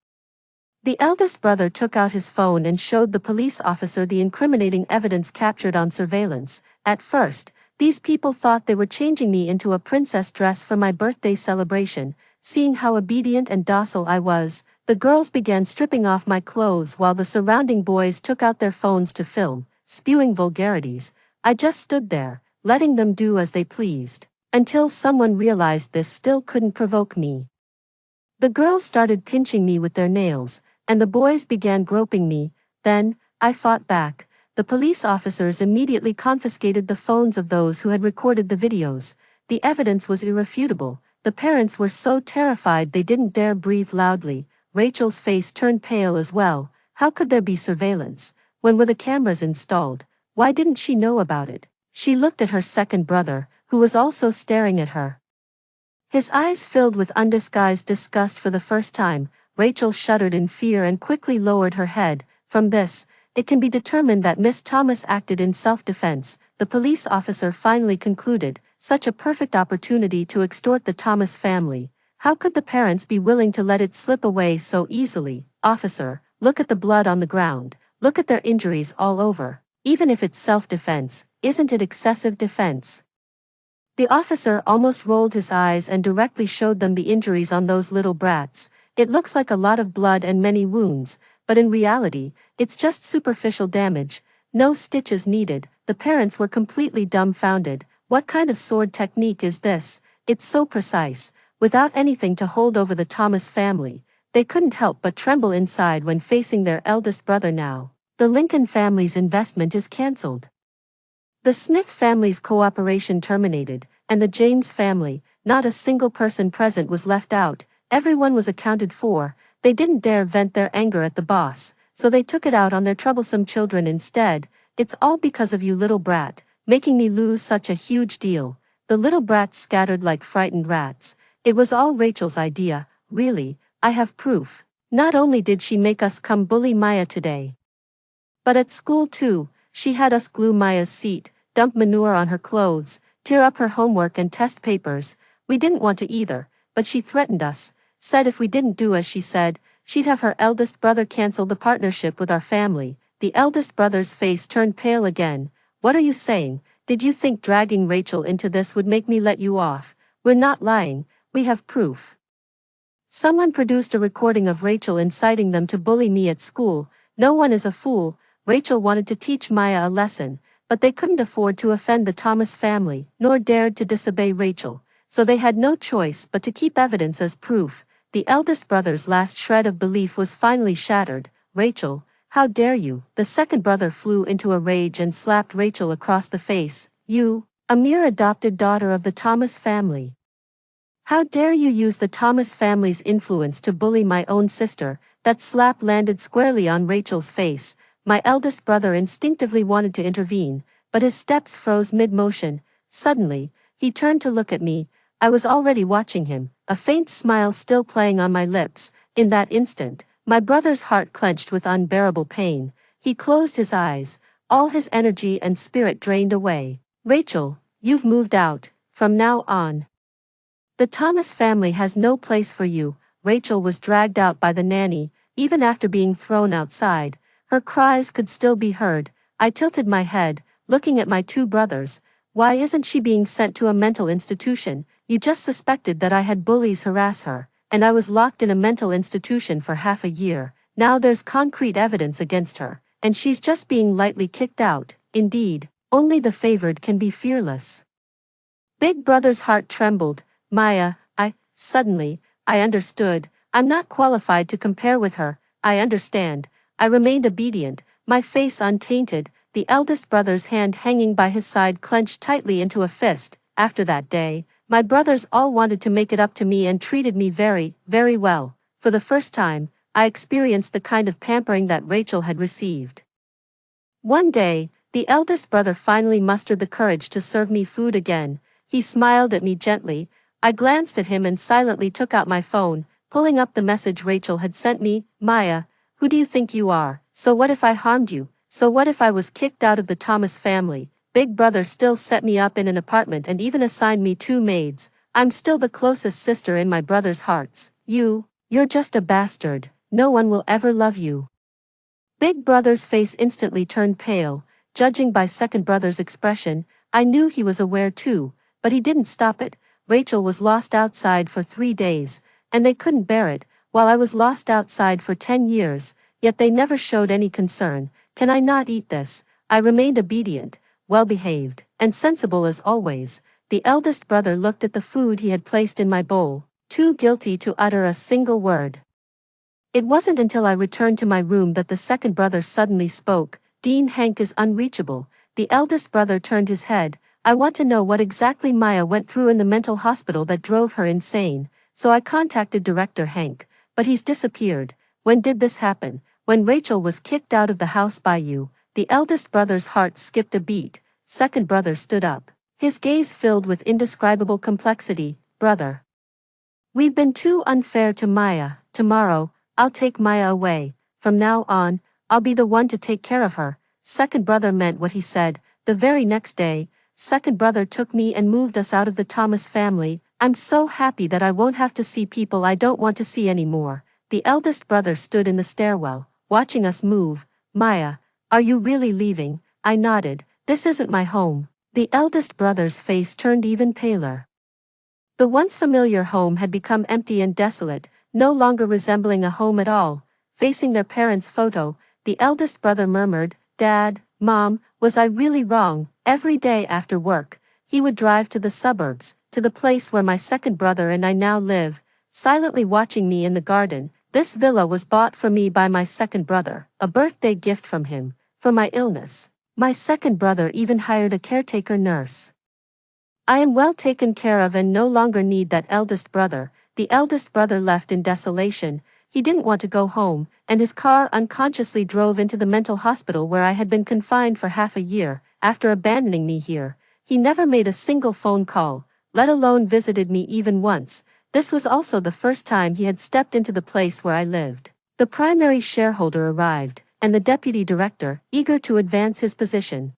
The eldest brother took out his phone and showed the police officer the incriminating evidence captured on surveillance. At first, These people thought they were changing me into a princess dress for my birthday celebration. Seeing how obedient and docile I was, the girls began stripping off my clothes while the surrounding boys took out their phones to film, spewing vulgarities. I just stood there, letting them do as they pleased, until someone realized this still couldn't provoke me. The girls started pinching me with their nails, and the boys began groping me. Then, I fought back. The police officers immediately confiscated the phones of those who had recorded the videos. The evidence was irrefutable. The parents were so terrified they didn't dare breathe loudly. Rachel's face turned pale as well. How could there be surveillance when were the cameras installed? Why didn't she know about it? She looked at her second brother, who was also staring at her. His eyes filled with undisguised disgust for the first time. Rachel shuddered in fear and quickly lowered her head. From this, it can be determined that Miss Thomas acted in self-defense, the police officer finally concluded. Such a perfect opportunity to extort the Thomas family. How could the parents be willing to let it slip away so easily? Officer, look at the blood on the ground. Look at their injuries all over. Even if it's self-defense, isn't it excessive defense? The officer almost rolled his eyes and directly showed them the injuries on those little brats. It looks like a lot of blood and many wounds, but in reality, it's just superficial damage. No stitches needed. The parents were completely dumbfounded. What kind of sword technique is this? It's so precise. Without anything to hold over the Thomas family, they couldn't help but tremble inside when facing their eldest brother now. The Lincoln family's investment is cancelled. The Smith family's cooperation terminated, and the James family, not a single person present was left out. Everyone was accounted for. They didn't dare vent their anger at the boss, so they took it out on their troublesome children instead. It's all because of you, little brat, making me lose such a huge deal. The little brats scattered like frightened rats. It was all Rachel's idea. Really, I have proof. Not only did she make us come bully Maya today, but at school too. She had us glue Maya's seat, dump manure on her clothes, tear up her homework and test papers. We didn't want to either, but she threatened us, said if we didn't do as she said, she'd have her eldest brother cancel the partnership with our family. The eldest brother's face turned pale again. What are you saying? Did you think dragging Rachel into this would make me let you off? We're not lying, we have proof. Someone produced a recording of Rachel inciting them to bully me at school. No one is a fool. Rachel wanted to teach Maya a lesson, but they couldn't afford to offend the Thomas family, nor dared to disobey Rachel, so they had no choice but to keep evidence as proof. The eldest brother's last shred of belief was finally shattered. Rachel, how dare you? The second brother flew into a rage and slapped Rachel across the face. You, a mere adopted daughter of the Thomas family. How dare you use the Thomas family's influence to bully my own sister? That slap landed squarely on Rachel's face. My eldest brother instinctively wanted to intervene, but his steps froze mid-motion. Suddenly, he turned to look at me. I was already watching him, a faint smile still playing on my lips. In that instant, my brother's heart clenched with unbearable pain. He closed his eyes, all his energy and spirit drained away. Rachel, you've moved out. From now on, the Thomas family has no place for you. Rachel was dragged out by the nanny, even after being thrown outside. Her cries could still be heard. I tilted my head, looking at my two brothers. Why isn't she being sent to a mental institution? You just suspected that I had bullies harass her, and I was locked in a mental institution for half a year. Now there's concrete evidence against her, and she's just being lightly kicked out. Indeed, only the favored can be fearless. Big brother's heart trembled. Maya, suddenly, I understood. I'm not qualified to compare with her. I understand. I remained obedient, my face untainted, the eldest brother's hand hanging by his side clenched tightly into a fist. After that day, my brothers all wanted to make it up to me and treated me very, very well. For the first time, I experienced the kind of pampering that Rachel had received. One day, the eldest brother finally mustered the courage to serve me food again. He smiled at me gently. I glanced at him and silently took out my phone, pulling up the message Rachel had sent me. Maya, who do you think you are? So what if I harmed you? So what if I was kicked out of the Thomas family? Big brother still set me up in an apartment and even assigned me 2 maids. I'm still the closest sister in my brother's hearts. You're just a bastard. No one will ever love you. Big brother's face instantly turned pale. Judging by second brother's expression, I knew he was aware too, but he didn't stop it. Rachel was lost outside for 3 days, and they couldn't bear it, while I was lost outside for 10 years, yet they never showed any concern. Can I not eat this? I remained obedient, well-behaved, and sensible as always. The eldest brother looked at the food he had placed in my bowl, too guilty to utter a single word. It wasn't until I returned to my room that the second brother suddenly spoke. Dean Hank is unreachable. The eldest brother turned his head. I want to know what exactly Maya went through in the mental hospital that drove her insane, so I contacted Director Hank, but he's disappeared. When did this happen? When Rachel was kicked out of the house by you. The eldest brother's heart skipped a beat. Second brother stood up, his gaze filled with indescribable complexity. Brother, we've been too unfair to Maya. Tomorrow, I'll take Maya away. From now on, I'll be the one to take care of her. Second brother meant what he said. The very next day, second brother took me and moved us out of the Thomas family. I'm so happy that I won't have to see people I don't want to see anymore. The eldest brother stood in the stairwell, watching us move. Maya, are you really leaving? I nodded. This isn't my home. The eldest brother's face turned even paler. The once familiar home had become empty and desolate, no longer resembling a home at all. Facing their parents' photo, the eldest brother murmured, Dad, Mom, was I really wrong? Every day after work, he would drive to the suburbs, to the place where my second brother and I now live, silently watching me in the garden. This villa was bought for me by my second brother, a birthday gift from him, for my illness. My second brother even hired a caretaker nurse. I am well taken care of and no longer need that eldest brother. The eldest brother left in desolation. He didn't want to go home, and his car unconsciously drove into the mental hospital where I had been confined for half a year. After abandoning me here, he never made a single phone call, let alone visited me even once. This was also the first time he had stepped into the place where I lived. The primary shareholder arrived, and the deputy director, eager to advance his position,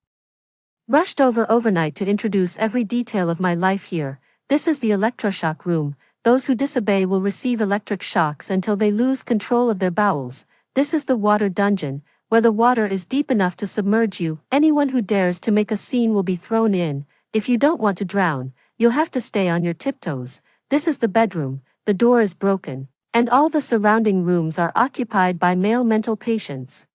rushed over overnight to introduce every detail of my life here. This is the electroshock room. Those who disobey will receive electric shocks until they lose control of their bowels. This is the water dungeon, where the water is deep enough to submerge you. Anyone who dares to make a scene will be thrown in. If you don't want to drown, you'll have to stay on your tiptoes. This is the bedroom. The door is broken, and all the surrounding rooms are occupied by male mental patients.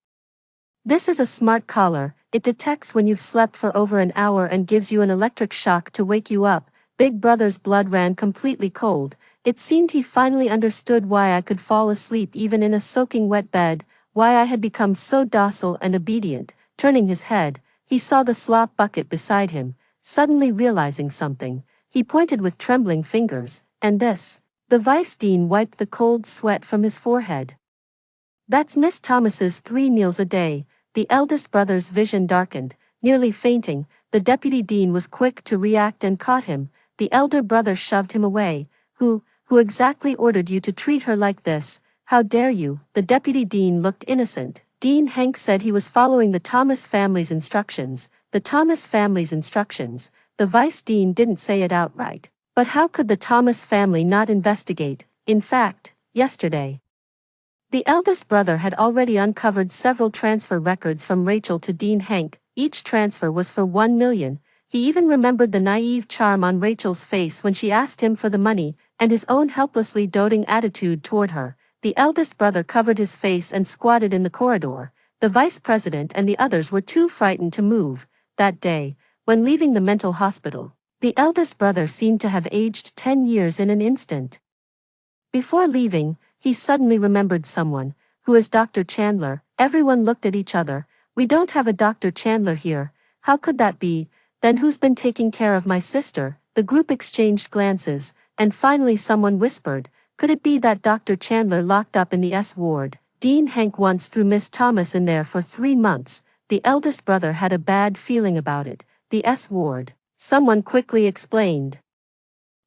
This is a smart collar. It detects when you've slept for over an hour and gives you an electric shock to wake you up. Big Brother's blood ran completely cold. It seemed he finally understood why I could fall asleep even in a soaking wet bed, why I had become so docile and obedient. Turning his head, he saw the slop bucket beside him. Suddenly realizing something, he pointed with trembling fingers. And this? The vice dean wiped the cold sweat from his forehead. That's Miss Thomas's 3 meals a day. The eldest brother's vision darkened, nearly fainting. The deputy dean was quick to react and caught him. The elder brother shoved him away. Who exactly ordered you to treat her like this? How dare you? The deputy dean looked innocent. Dean Hank said he was following the Thomas family's instructions. The Thomas family's instructions. The vice dean didn't say it outright. But how could the Thomas family not investigate? In fact, yesterday, the eldest brother had already uncovered several transfer records from Rachel to Dean Hank. Each transfer was for 1 million. He even remembered the naive charm on Rachel's face when she asked him for the money, and his own helplessly doting attitude toward her. The eldest brother covered his face and squatted in the corridor. The vice president and the others were too frightened to move. That day, when leaving the mental hospital, the eldest brother seemed to have aged 10 years in an instant. Before leaving, he suddenly remembered someone. Who is Dr. Chandler? Everyone looked at each other. We don't have a Dr. Chandler here. How could that be? Then who's been taking care of my sister? The group exchanged glances, and finally someone whispered, could it be that Dr. Chandler locked up in the S ward? Dean Hank once threw Miss Thomas in there for 3 months. The eldest brother had a bad feeling about it. The S ward. Someone quickly explained.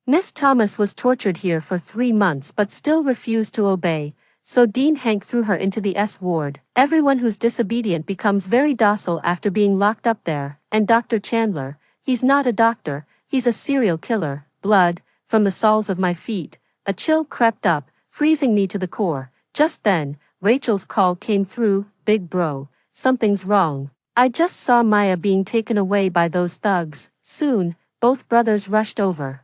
Miss Thomas was tortured here for 3 months but still refused to obey, so Dean Hank threw her into the S ward. Everyone who's disobedient becomes very docile after being locked up there. And Dr. Chandler, he's not a doctor, he's a serial killer. Blood, from the soles of my feet. A chill crept up, freezing me to the core. Just then, Rachel's call came through. Big bro, something's wrong. I just saw Maya being taken away by those thugs. Soon, both brothers rushed over.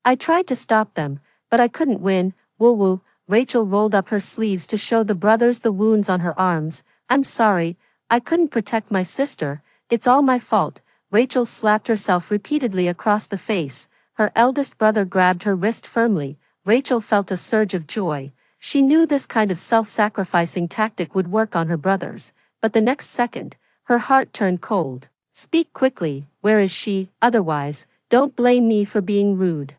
I tried to stop them, but I couldn't win. Woo-woo. Rachel rolled up her sleeves to show the brothers the wounds on her arms. I'm sorry, I couldn't protect my sister. It's all my fault. Rachel slapped herself repeatedly across the face. Her eldest brother grabbed her wrist firmly. Rachel felt a surge of joy. She knew this kind of self-sacrificing tactic would work on her brothers, but the next second, her heart turned cold. Speak quickly, where is she? Otherwise, don't blame me for being rude.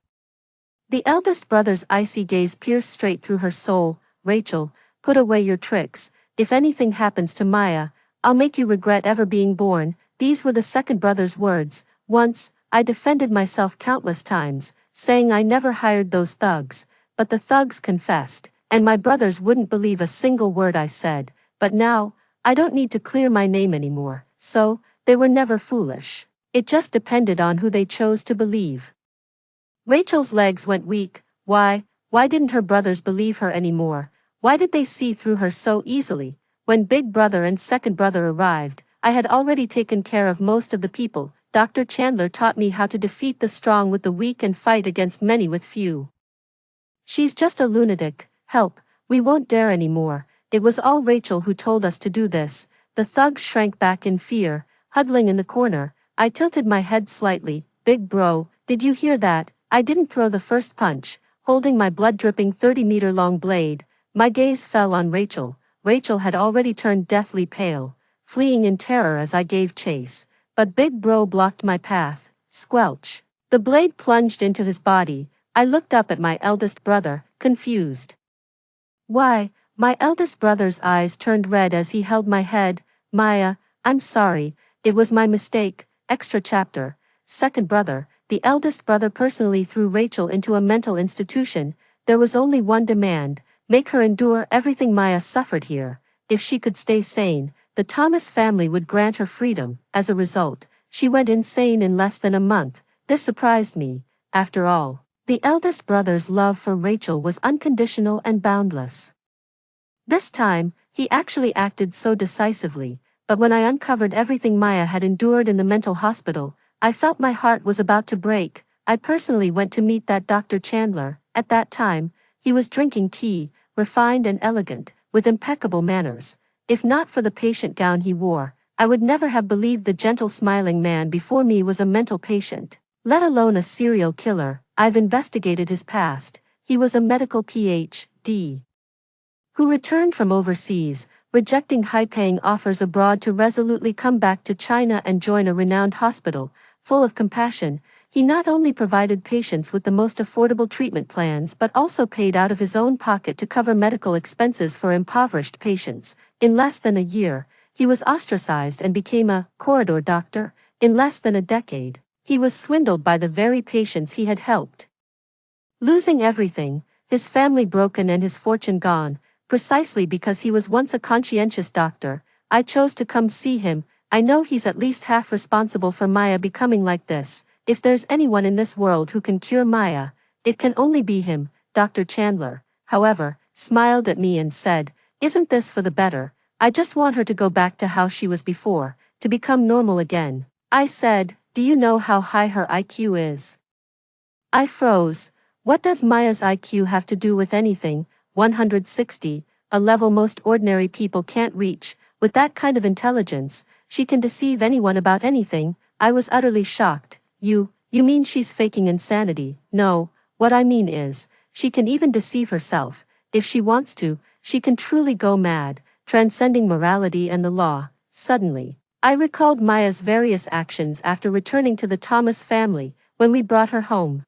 The eldest brother's icy gaze pierced straight through her soul. Rachel, put away your tricks. If anything happens to Maya, I'll make you regret ever being born. These were the second brother's words. Once, I defended myself countless times, saying I never hired those thugs, but the thugs confessed, and my brothers wouldn't believe a single word I said. But now, I don't need to clear my name anymore, so, they were never foolish. It just depended on who they chose to believe. Rachel's legs went weak. Why didn't her brothers believe her anymore? Why did they see through her so easily? When Big Brother and Second Brother arrived, I had already taken care of most of the people. Dr. Chandler taught me how to defeat the strong with the weak and fight against many with few. She's just a lunatic. Help, we won't dare anymore. It was all Rachel who told us to do this. The thugs shrank back in fear, huddling in the corner. I tilted my head slightly. Big bro, did you hear that? I didn't throw the first punch, holding my blood-dripping 30-meter-long blade. My gaze fell on Rachel. Rachel had already turned deathly pale, fleeing in terror as I gave chase. But Big Bro blocked my path. Squelch. The blade plunged into his body. I looked up at my eldest brother, confused. Why? My eldest brother's eyes turned red as he held my head. Maya, I'm sorry. It was my mistake. Extra chapter. Second brother. The eldest brother personally threw Rachel into a mental institution. There was only one demand: make her endure everything Maya suffered here. If she could stay sane, the Thomas family would grant her freedom. As a result, she went insane in less than a month. This surprised me. After all, the eldest brother's love for Rachel was unconditional and boundless. This time, he actually acted so decisively, but when I uncovered everything Maya had endured in the mental hospital, I felt my heart was about to break. I personally went to meet that Dr. Chandler. At that time, he was drinking tea, refined and elegant, with impeccable manners. If not for the patient gown he wore, I would never have believed the gentle smiling man before me was a mental patient, let alone a serial killer. I've investigated his past. He was a medical Ph.D. who returned from overseas, rejecting high-paying offers abroad to resolutely come back to China and join a renowned hospital. Full of compassion, he not only provided patients with the most affordable treatment plans but also paid out of his own pocket to cover medical expenses for impoverished patients. In less than a year, he was ostracized and became a corridor doctor. In less than a decade, he was swindled by the very patients he had helped. Losing everything, his family broken and his fortune gone, precisely because he was once a conscientious doctor, I chose to come see him. I know he's at least half responsible for Maya becoming like this. If there's anyone in this world who can cure Maya, it can only be him. Dr. Chandler, however, smiled at me and said, "Isn't this for the better? I just want her to go back to how she was before, to become normal again." I said, "Do you know how high her IQ is?" I froze. What does Maya's IQ have to do with anything? 160, a level most ordinary people can't reach. With that kind of intelligence, she can deceive anyone about anything. I was utterly shocked. You mean she's faking insanity? No, what I mean is, she can even deceive herself. If she wants to, she can truly go mad, transcending morality and the law. Suddenly, I recalled Maya's various actions after returning to the Thomas family, when we brought her home.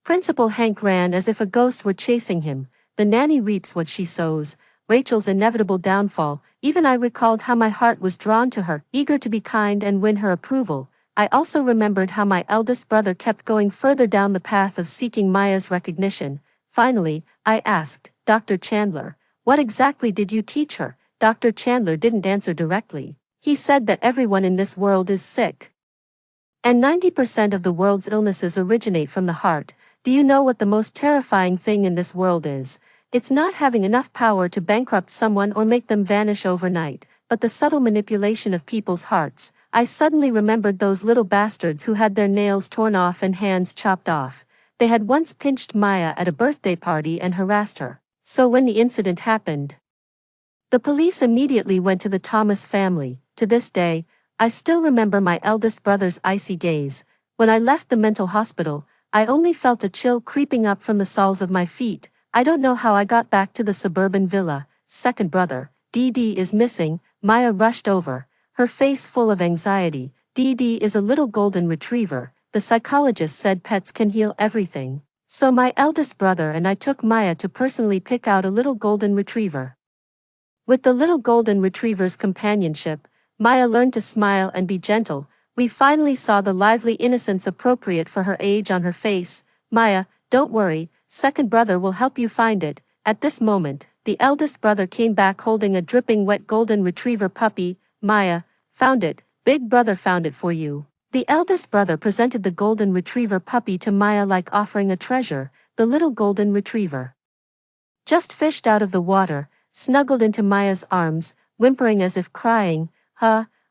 Principal Hank ran as if a ghost were chasing him. The nanny reaps what she sows. Rachel's inevitable downfall. Even I recalled how my heart was drawn to her, eager to be kind and win her approval. I also remembered how my eldest brother kept going further down the path of seeking Maya's recognition. Finally, I asked, "Dr. Chandler, what exactly did you teach her?" Dr. Chandler didn't answer directly. He said that everyone in this world is sick. And 90% of the world's illnesses originate from the heart. Do you know what the most terrifying thing in this world is? It's not having enough power to bankrupt someone or make them vanish overnight. but the subtle manipulation of people's hearts. I suddenly remembered those little bastards who had their nails torn off and hands chopped off. They had once pinched Maya at a birthday party and harassed her. So when the incident happened, the police immediately went to the Thomas family. To this day, I still remember my eldest brother's icy gaze. When I left the mental hospital, I only felt a chill creeping up from the soles of my feet. I don't know how I got back to the suburban villa. Second brother, Dee is missing. Maya rushed over, her face full of anxiety. Dee is a little golden retriever. The psychologist said pets can heal everything. So my eldest brother and I took Maya to personally pick out a little golden retriever. With the little golden retriever's companionship, Maya learned to smile and be gentle. We finally saw the lively innocence appropriate for her age on her face. Maya, don't worry, second brother will help you find it. At this moment, the eldest brother came back holding a dripping wet golden retriever puppy. Maya, found it, big brother found it for you. The eldest brother presented the golden retriever puppy to Maya like offering a treasure. The little golden retriever just fished out of the water, snuggled into Maya's arms, whimpering as if crying,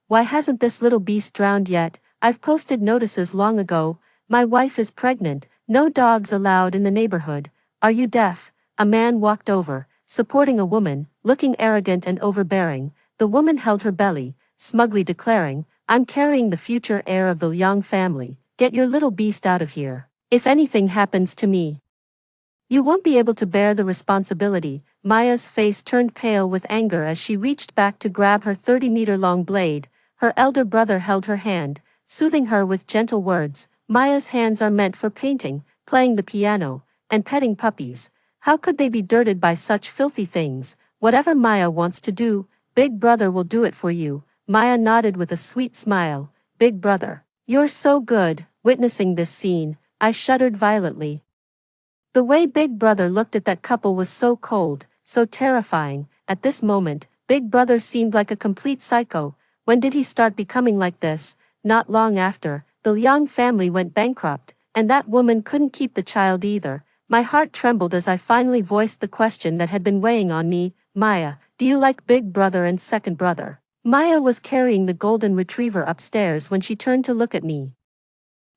why hasn't this little beast drowned yet? I've posted notices long ago. My wife is pregnant, no dogs allowed in the neighborhood. Are you deaf? A man walked over, supporting a woman, looking arrogant and overbearing. The woman held her belly, smugly declaring, I'm carrying the future heir of the Young family. Get your little beast out of here. If anything happens to me, you won't be able to bear the responsibility. Maya's face turned pale with anger as she reached back to grab her 30-meter-long blade. Her elder brother held her hand, soothing her with gentle words. Maya's hands are meant for painting, playing the piano, and petting puppies. How could they be dirted by such filthy things? Whatever Maya wants to do, Big Brother will do it for you. Maya nodded with a sweet smile. Big Brother, you're so good. Witnessing this scene, I shuddered violently. The way Big Brother looked at that couple was so cold, so terrifying. At this moment, Big Brother seemed like a complete psycho. When did he start becoming like this? Not long after, the Young family went bankrupt, and that woman couldn't keep the child either. My heart trembled as I finally voiced the question that had been weighing on me. Maya, do you like Big Brother and second brother? Maya was carrying the golden retriever upstairs when she turned to look at me,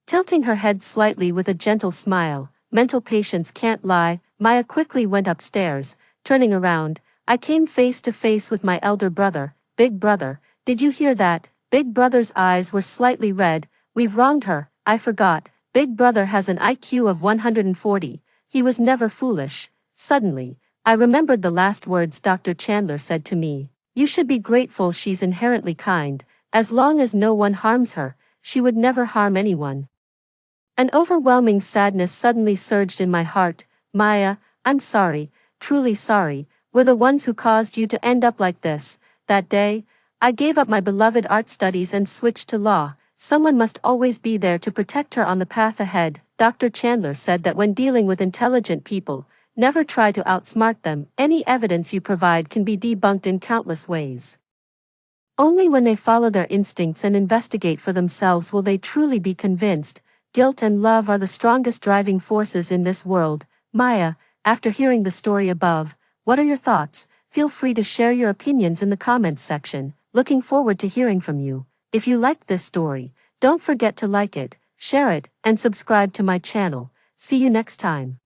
tilting her head slightly with a gentle smile. Mental patients can't lie. Maya quickly went upstairs. Turning around, I came face to face with my elder brother. Big Brother, did you hear that? Big Brother's eyes were slightly red. We've wronged her. I forgot. Big Brother has an IQ of 140. He was never foolish. Suddenly, I remembered the last words Dr. Chandler said to me. You should be grateful she's inherently kind. As long as no one harms her, she would never harm anyone. An overwhelming sadness suddenly surged in my heart. Maya, I'm sorry, truly sorry. We're the ones who caused you to end up like this. That day, I gave up my beloved art studies and switched to law. Someone must always be there to protect her on the path ahead. Dr. Chandler said that when dealing with intelligent people, never try to outsmart them. Any evidence you provide can be debunked in countless ways. Only when they follow their instincts and investigate for themselves will they truly be convinced. Guilt and love are the strongest driving forces in this world. Maya, after hearing the story above, what are your thoughts? Feel free to share your opinions in the comments section. Looking forward to hearing from you. If you liked this story, don't forget to like it, share it, and subscribe to my channel. See you next time.